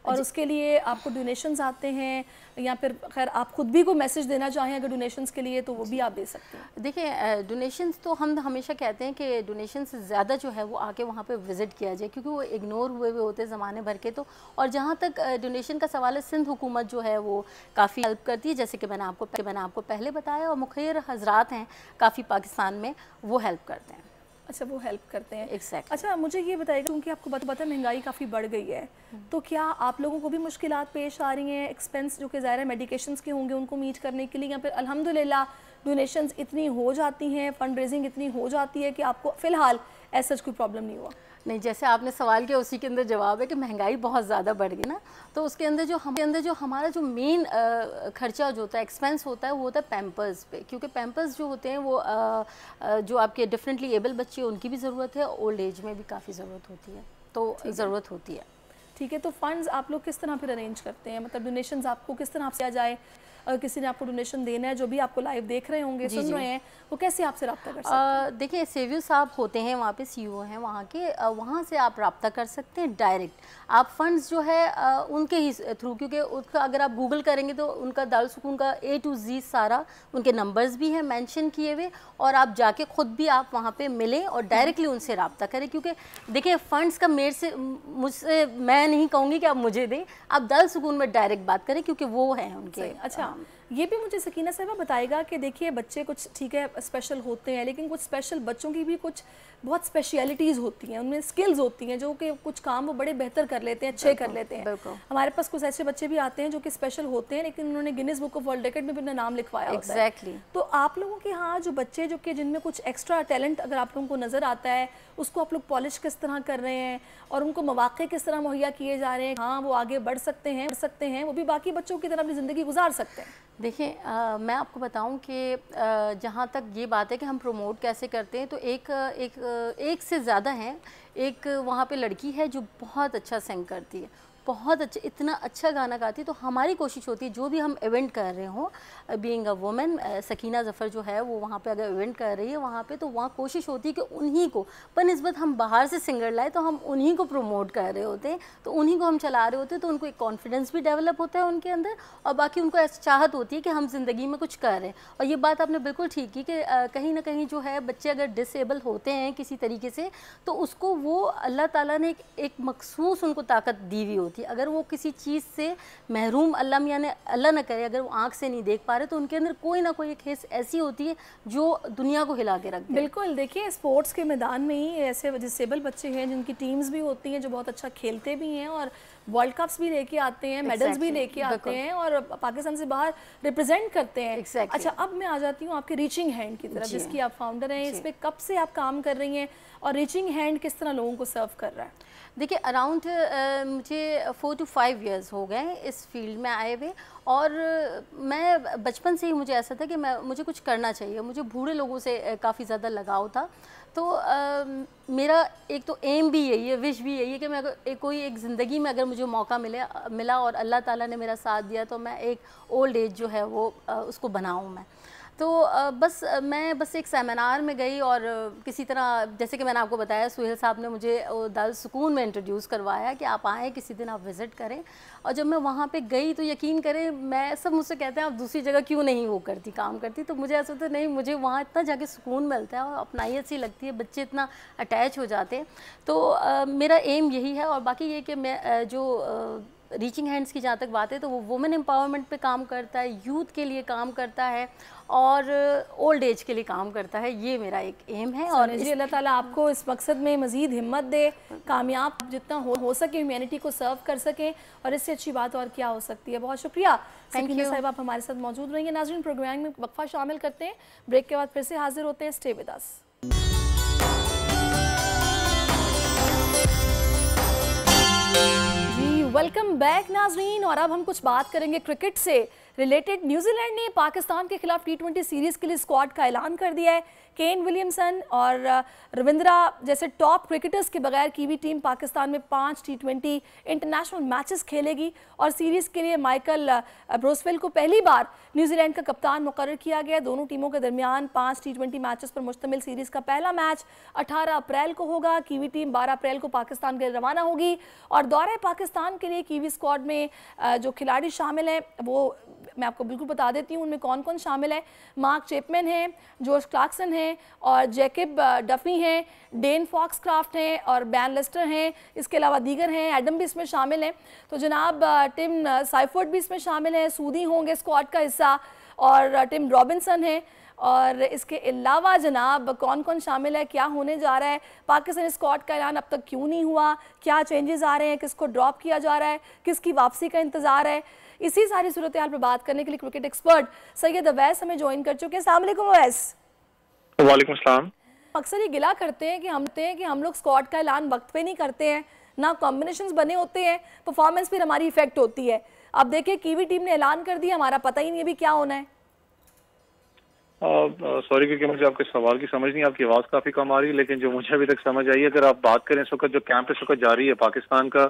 और उसके लिए आपको डोनेशंस आते हैं या फिर खैर आप खुद भी कोई मैसेज देना चाहें अगर डोनेशंस के लिए तो वो भी आप दे सकते हैं? देखिए, डोनेशंस तो हम हमेशा कहते हैं कि डोनेशन से ज़्यादा जो है वो आके वहाँ पे विज़िट किया जाए, क्योंकि वो इग्नोर हुए होते हैं ज़माने भर के। तो और जहाँ तक डोनेशन का सवाल है, सिंध हुकूमत जो है वो काफ़ी हेल्प करती है, जैसे कि मैंने आपको पहले बताया, और मुखिर हजरात हैं काफ़ी पाकिस्तान में, वो हेल्प करते हैं। अच्छा, वो हेल्प करते हैं। Exactly. अच्छा, मुझे ये बताइएगा, क्योंकि आपको पता है महंगाई काफ़ी बढ़ गई है, तो क्या आप लोगों को भी मुश्किलात पेश आ रही हैं? एक्सपेंस जो कि ज़ाहिर है मेडिकेशंस के होंगे उनको मीट करने के लिए, या फिर अल्हम्दुलिल्लाह डोनेशंस इतनी हो जाती हैं, फंड रेजिंग इतनी हो जाती है कि आपको फ़िलहाल ऐसा कोई प्रॉब्लम नहीं हुआ? नहीं, जैसे आपने सवाल किया उसी के अंदर जवाब है कि महंगाई बहुत ज़्यादा बढ़ गई ना, तो उसके अंदर जो हमारा जो मेन खर्चा जो होता है, एक्सपेंस होता है, वो होता है पैम्पर्स पे, क्योंकि पैम्पर्स जो होते हैं वो जो आपके डिफरेंटली एबल बच्चे उनकी भी ज़रूरत है, ओल्ड एज में भी काफ़ी ज़रूरत होती है, तो ज़रूरत होती है। ठीक है, तो फंड्स आप लोग किस तरह फिर अरेंज करते हैं? मतलब डोनेशंस आपको किस तरह से आ जाए? अगर किसी ने आपको डोनेशन देना है, जो भी आपको लाइव देख रहे होंगे, सुन रहे हैं, वो कैसे आपसे रब्ता कर सकते हैं? देखिए, सेव्यू साहब होते हैं वहाँ पे, CEO हैं वहाँ के, वहाँ से आप रब्ता कर सकते हैं डायरेक्ट। आप फंड्स जो है उनके ही थ्रू, क्योंकि उसका अगर आप गूगल करेंगे तो उनका दारुल सुकून का A to Z सारा उनके नंबर्स भी हैं मेंशन किए हुए, और आप जाके ख़ुद भी आप वहाँ पे मिलें और डायरेक्टली उनसे रब्ता करें। क्योंकि देखिए, फ़ंड्स का मुझसे मैं नहीं कहूँगी कि आप मुझे दें, आप दारुल सुकून में डायरेक्ट बात करें, क्योंकि वो हैं उनके। अच्छा, ये भी मुझे सकीना साहिबा बताएगा कि देखिए बच्चे कुछ ठीक है स्पेशल होते हैं, लेकिन कुछ स्पेशल बच्चों की भी कुछ बहुत स्पेशलिटीज़ होती हैं, उनमें स्किल्स होती हैं जो कि कुछ काम वो बड़े बेहतर कर लेते हैं, अच्छे कर लेते हैं। हमारे पास कुछ ऐसे बच्चे भी आते हैं जो कि स्पेशल होते हैं, लेकिन उन्होंने Guinness book of world record में भी अपना नाम लिखवाया होता है। एग्जैक्टली। तो आप लोगों के यहाँ जो बच्चे जो कि जिनमें कुछ एक्स्ट्रा टैलेंट अगर आप लोगों को नज़र आता है, उसको आप लोग पॉलिश किस तरह कर रहे हैं और उनको मौके किस तरह मुहैया किए जा रहे हैं, हाँ वो आगे बढ़ सकते हैं, वो भी बाकी बच्चों की तरह अपनी ज़िंदगी गुजार सकते हैं? देखिए मैं आपको बताऊं कि जहाँ तक ये बात है कि हम प्रमोट कैसे करते हैं, तो एक से ज़्यादा हैं। एक वहाँ पे लड़की है जो बहुत अच्छा सिंग करती है, बहुत अच्छा, इतना अच्छा गाना गाती है। तो हमारी कोशिश होती है जो भी हम इवेंट कर रहे हों, being a women, Sakina Zafar जो है वो वहाँ पे अगर इवेंट कर रही है वहाँ पे, तो वहाँ कोशिश होती है कि उन्हीं को, बनिस्बत हम बाहर से सिंगर लाए तो हम उन्हीं को प्रमोट कर रहे होते हैं, तो उन्हीं को हम चला रहे होते हैं, तो उनको एक कॉन्फिडेंस भी डेवलप होता है उनके अंदर, और बाकी उनको ऐसी चाहत होती है कि हम ज़िंदगी में कुछ कर रहे हैं। और ये बात आपने बिल्कुल ठीक की कि कहीं ना कहीं जो है बच्चे अगर डिसेबल होते हैं किसी तरीके से, तो उसको वो अल्लाह ताला ने एक मखसूस उनको ताकत दी हुई होती है। अगर वो किसी चीज़ से महरूम, अल्लाह मियाँ ने अल्लाह न करे, अगर वो आँख से नहीं देख पा रहे, तो उनके अंदर कोई ना कोई एक हिस्स ऐसी होती है जो दुनिया को हिला के रख दे। बिल्कुल, देखिए स्पोर्ट्स के मैदान में ही ऐसे डिसेबल बच्चे हैं जिनकी टीम्स भी होती हैं जो बहुत अच्छा खेलते भी हैं और वर्ल्ड कप्स भी लेके आते हैं, मेडल्स भी लेके आते हैं और पाकिस्तान से बाहर रिप्रेजेंट करते हैं। अच्छा, अब मैं आ जाती हूँ आपके रीचिंग हैंड की तरफ, जिसकी आप फाउंडर हैं। इस पर कब से आप काम कर रही हैं और रीचिंग हैंड किस तरह लोगों को सर्व कर रहा है? देखिए अराउंड मुझे 4 to 5 years हो गए इस फील्ड में आए हुए, और मैं बचपन से ही मुझे ऐसा था कि मुझे कुछ करना चाहिए। मुझे बूढ़े लोगों से काफ़ी ज़्यादा लगाव था, तो मेरा एक तो एम भी यही है, विश भी यही है कि मैं कोई एक ज़िंदगी में अगर मुझे मौका मिला और अल्लाह ताला ने मेरा साथ दिया, तो मैं एक ओल्ड एज जो है वो उसको बनाऊँ मैं। तो मैं बस एक सेमिनार में गई और किसी तरह, जैसे कि मैंने आपको बताया, सुहेल साहब ने मुझे दारुल सुकून में इंट्रोड्यूस करवाया कि आप आएँ, किसी दिन आप विज़िट करें। और जब मैं वहाँ पे गई तो यकीन करें, मैं सब मुझसे कहते हैं आप दूसरी जगह क्यों नहीं वो करती, काम करती, तो मुझे ऐसा होता नहीं, मुझे वहाँ इतना जाके सुकून मिलता है और अपनाइयत सी लगती है, बच्चे इतना अटैच हो जाते हैं। तो मेरा एम यही है। और बाकी ये कि मैं जो रीचिंग हैंड्स की जहाँ तक बात है, तो वो वुमेन एम्पावरमेंट पे काम करता है, यूथ के लिए काम करता है और ओल्ड एज के लिए काम करता है। ये मेरा एक एम है। और जी अल्लाह ताला आपको इस मकसद में मज़ीद हिम्मत दे, कामयाब जितना हो सके ह्यूमैनिटी को सर्व कर सकें, और इससे अच्छी बात और क्या हो सकती है। बहुत शुक्रिया सकीना साहिबा, आप हमारे साथ मौजूद रहिए। नाज़रीन, प्रोग्राम में वक्फा शामिल करते हैं, ब्रेक के बाद फिर से हाजिर होते हैं। Stay with us. Welcome back नाजरीन, और अब हम कुछ बात करेंगे क्रिकेट से रिलेटेड। न्यूजीलैंड ने पाकिस्तान के खिलाफ T20 सीरीज़ के लिए स्क्वाड का ऐलान कर दिया है। केन विलियमसन और रविंद्रा जैसे टॉप क्रिकेटर्स के बगैर कीवी टीम पाकिस्तान में 5 T20 इंटरनेशनल मैचेस खेलेगी और सीरीज़ के लिए माइकल ब्रोसवेल को पहली बार न्यूजीलैंड का कप्तान मुकर्रर किया गया। दोनों टीमों के दरमियान 5 T20 मैचेस पर मुश्तमिल सीरीज़ का पहला मैच 18 अप्रैल को होगा। कीवी टीम 12 अप्रैल को पाकिस्तान के लिए रवाना होगी और दौरे पाकिस्तान के लिए कीवी स्क्वाड में जो खिलाड़ी शामिल हैं वो मैं आपको बिल्कुल बता देती हूँ उनमें कौन कौन शामिल है। मार्क चैपमैन हैं, जॉश क्लार्कसन हैं और जैकब डफी हैं, डेन फॉक्सक्राफ्ट हैं और बैन लेस्टर हैं। इसके अलावा दीगर हैं, एडम भी इसमें शामिल हैं। तो जनाब टिम साइफर्ड भी इसमें शामिल हैं, सूदी होंगे स्क्वाड का हिस्सा, और टिम रॉबिन्सन है। और इसके अलावा जनाब कौन कौन शामिल है, क्या होने जा रहा है, पाकिस्तान स्क्वाड का ऐलान अब तक क्यों नहीं हुआ, क्या चेंजेस आ रहे हैं, किसको ड्रॉप किया जा रहा है, किसकी वापसी का इंतज़ार है, इसी सारी सूरत हाल पर बात करने के लिए क्रिकेट एक्सपर्ट सैयद अवैस हमें ज्वाइन कर चुके हैं। अस्सलाम वालेकुम अवैस। वालेकुम अस्सलाम। अक्सर ये गिला करते हैं कि हम लोग स्क्वाड का ऐलान वक्त पे नहीं करते हैं, ना कॉम्बिनेशंस बने होते हैं, परफॉर्मेंस फिर हमारी इफेक्ट होती है। अब देखिए कीवी टीम ने ऐलान कर दिया, हमारा पता ही नहीं अभी क्या होना है। सॉरी क्योंकि मुझे आपके सवाल की समझ नहीं, आपकी आवाज़ काफ़ी कम आ रही है, लेकिन जो मुझे अभी तक समझ आई है, अगर आप बात करें इस वक्त जो कैंप इस वक्त जारी है पाकिस्तान का,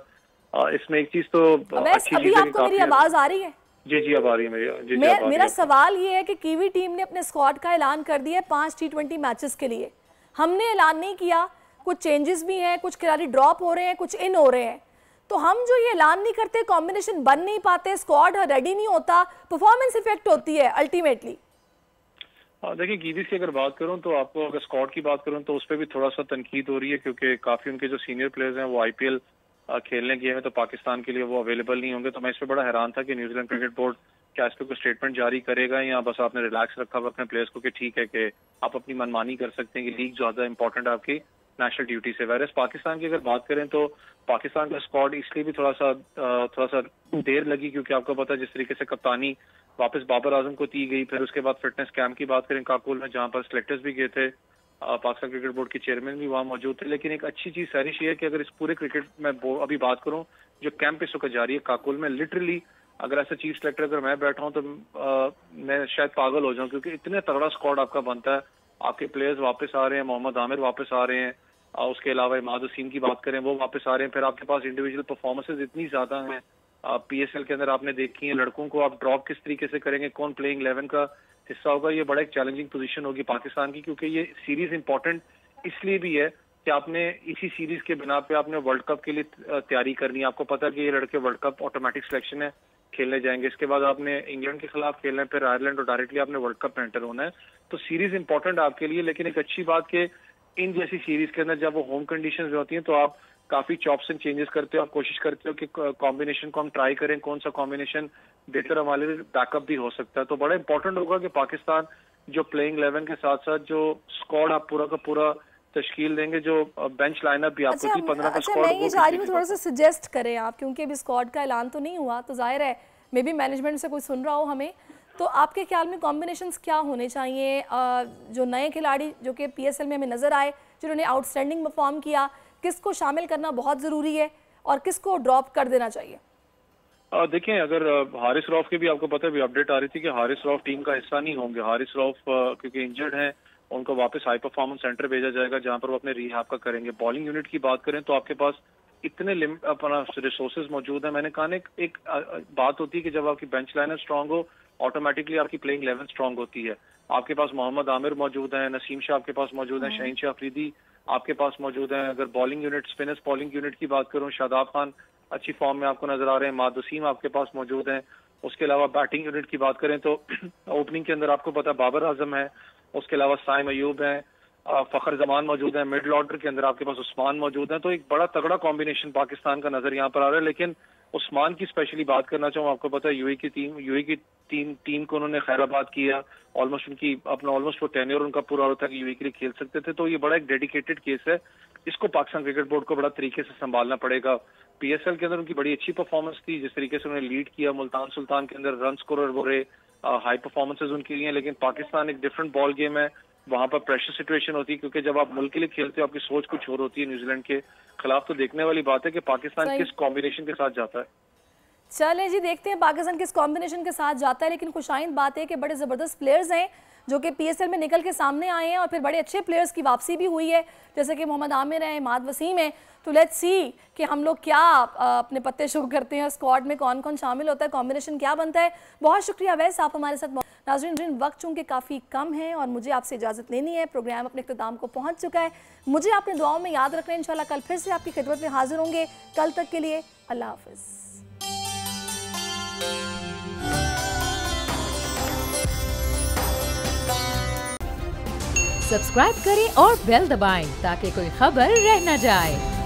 इसमें एक चीज़ तो अच्छी अभी आपको मेरी आवाज़ आ रही है? जी जी अब आ रही है मेरी। मेरा सवाल ये है कि कीवी टीम ने अपने स्क्वाड का ऐलान कर दिया 5 T20 मैचेस के लिए, हमने ऐलान नहीं किया, कुछ चेंजेस भी हैं, कुछ खिलाड़ी ड्रॉप हो रहे हैं, कुछ इन हो रहे हैं, तो हम जो ये ऐलान नहीं करते, कॉम्बिनेशन बन नहीं पाते, स्क्वाड रेडी नहीं होता, परफॉर्मेंस इफेक्ट होती है अल्टीमेटली। देखिए कीवीज की अगर बात करूं तो आपको अगर स्क्वाड की बात करूं तो उस पर भी थोड़ा सा तनकीद हो रही है, क्योंकि काफी उनके जो सीनियर प्लेयर्स हैं वो IPL खेलने गए हैं तो पाकिस्तान के लिए वो अवेलेबल नहीं होंगे। तो मैं इस पर बड़ा हैरान था कि न्यूजीलैंड क्रिकेट बोर्ड क्या इस पर कोई स्टेटमेंट जारी करेगा या बस आपने रिलैक्स रखा हुआ अपने प्लेयर्स को कि ठीक है कि आप अपनी मनमानी कर सकते हैं कि लीग ज़्यादा इंपॉर्टेंट है आपकी नेशनल ड्यूटी से। वैरस पाकिस्तान की अगर बात करें तो पाकिस्तान का स्क्वाड इसलिए भी थोड़ा सा देर लगी क्योंकि आपको पता है जिस तरीके से कप्तानी वापस बाबर आजम को दी गई, फिर उसके बाद फिटनेस कैंप की बात करें काकुल में जहाँ पर सिलेक्टर्स भी गए थे, पाकिस्तान क्रिकेट बोर्ड के चेयरमैन भी वहाँ मौजूद थे। लेकिन एक अच्छी चीज सारिश ये है कि अगर इस पूरे क्रिकेट में अभी बात करूँ जो कैंप इस वक्त जारी है काकुल में, लिटरली अगर ऐसा चीफ सेलेक्टर अगर मैं बैठा हूँ तो मैं शायद पागल हो जाऊं क्योंकि इतने तगड़ा स्क्वाड आपका बनता है। आपके प्लेयर्स वापस आ रहे हैं, मोहम्मद आमिर वापस आ रहे हैं, उसके अलावा इमाद वसीम की बात करें वो वापस आ रहे हैं, फिर आपके पास इंडिविजुअल परफॉर्मेंसेज इतनी ज्यादा हैं पीएसएल के अंदर आपने देखी है। लड़कों को आप ड्रॉप किस तरीके से करेंगे, कौन प्लेइंग 11 का हिस्सा होगा, ये बड़ा एक चैलेंजिंग पोजीशन होगी पाकिस्तान की क्योंकि ये सीरीज इंपॉर्टेंट इसलिए भी है कि आपने इसी सीरीज के बिना पे आपने वर्ल्ड कप के लिए तैयारी करनी है। आपको पता है कि ये लड़के वर्ल्ड कप ऑटोमेटिक सिलेक्शन है, खेलने जाएंगे, इसके बाद आपने इंग्लैंड के खिलाफ खेलना है, फिर आयरलैंड और डायरेक्टली आपने वर्ल्ड कप में एंटर होना है। तो सीरीज इंपॉर्टेंट आपके लिए, लेकिन एक अच्छी बात कि इन जैसी सीरीज के अंदर जब वो होम कंडीशंस में होती हैं तो आप काफी चॉप्स एंड चेंजेस करते हो, आप कोशिश करते हो कि कॉम्बिनेशन को हम ट्राई करें, कौन सा कॉम्बिनेशन बेहतर हमारे लिए बैकअप भी हो सकता है। तो बड़ा इंपॉर्टेंट होगा कि पाकिस्तान जो प्लेइंग 11 के साथ साथ जो स्क्वाड आप पूरा का पूरा तश्कील देंगे, जो बेंच लाइनअप भी आपको 15 का स्क्वाड मैं ये चाह रही हूँ थोड़ा सा सजेस्ट करें आप, क्योंकि अभी स्क्वाड का ऐलान तो नहीं हुआ, तो जाहिर है मे बी मैनेजमेंट से कोई सुन रहा हो हमें, तो आपके ख्याल में कॉम्बिनेशंस क्या होने चाहिए जो नए खिलाड़ी जो कि पीएसएल में हमें नजर आए जिन्होंने आउटस्टैंडिंग परफॉर्म किया, किसको शामिल करना बहुत जरूरी है और किसको ड्रॉप कर देना चाहिए? देखें अगर हारिस रऊफ की भी आपको पता है भी अपडेट आ रही थी कि हारिस रऊफ टीम का हिस्सा नहीं होंगे। हारिस रऊफ क्योंकि इंजर्ड हैं, उनको वापस हाई परफॉर्मेंस सेंटर भेजा जाएगा जहां पर वो अपने रिहाब का करेंगे। बॉलिंग यूनिट की बात करें तो आपके पास इतने अपना रिसोर्सेज मौजूद है। मैंने कहा एक बात होती है कि जब आपकी बेंच लाइनर स्ट्रांग हो ऑटोमेटिकली आपकी प्लेइंग 11 स्ट्रांग होती है। आपके पास मोहम्मद आमिर मौजूद है, नसीम शाह आपके पास मौजूद है, शाहीन शाह अफरीदी आपके पास मौजूद है। अगर bowling unit spinners bowling unit की बात करूं, शादाब खान अच्छी फॉर्म में आपको नजर आ रहे हैं, इमाद वसीम आपके पास मौजूद हैं। उसके अलावा बैटिंग यूनिट की बात करें तो ओपनिंग के अंदर आपको पता है बाबर आजम है, उसके अलावा साइम अयूब है, फखर जमान मौजूद है, मिडल ऑर्डर के अंदर आपके पास उस्मान मौजूद है। तो एक बड़ा तगड़ा कॉम्बिनेशन पाकिस्तान का नजर यहाँ पर आ रहा है। लेकिन उस्मान की स्पेशली बात करना चाहूँ, आपको पता है यूएई की टीम को उन्होंने खैराबाद किया, ऑलमोस्ट उनकी अपना ऑलमोस्ट वो टेन्योर उनका पूरा होता है कि यूएई के लिए खेल सकते थे। तो ये बड़ा एक डेडिकेटेड केस है, इसको पाकिस्तान क्रिकेट बोर्ड को बड़ा तरीके से संभालना पड़ेगा। पीएसएल के अंदर उनकी बड़ी अच्छी परफॉर्मेंस थी, जिस तरीके से उन्होंने लीड किया, मुल्तान सुल्तान के अंदर रन स्कोरर वो रहे, हाई परफॉर्मेंसेज उनकी लिए। लेकिन पाकिस्तान एक डिफरेंट बॉल गेम है, वहां पर प्रेशर सिचुएशन होती है क्योंकि जब आप मुल्क के लिए खेलते हो आपकी सोच कुछ और होती है न्यूजीलैंड के खिलाफ। तो देखने वाली बात है कि पाकिस्तान किस कॉम्बिनेशन के साथ जाता है। चले जी देखते हैं पाकिस्तान किस कॉम्बिनेशन के साथ जाता है। लेकिन खुशाइंद बात है कि बड़े ज़बरदस्त प्लेयर्स हैं जो कि पीएसएल में निकल के सामने आए हैं और फिर बड़े अच्छे प्लेयर्स की वापसी भी हुई है, जैसे कि मोहम्मद आमिर है, इमाद वसीम है। तो लेट्स सी कि हम लोग क्या अपने पत्ते शो करते हैं, स्क्वाड में कौन कौन शामिल होता है, कॉम्बिनेशन क्या बनता है। बहुत शुक्रिया वैस आप हमारे साथ। नाज़रीन वक्त चूँकि काफ़ी कम है और मुझे आपसे इजाज़त लेनी है, प्रोग्राम अपने इख्तिताम को पहुँच चुका है। मुझे अपने दुआओं में याद रखना है, इंशाल्लाह कल फिर से आपकी खिदमत में हाजिर होंगे। कल तक के लिए अल्लाह हाफ़िज़। सब्सक्राइब करें और बेल दबाएं ताकि कोई खबर रह न जाए।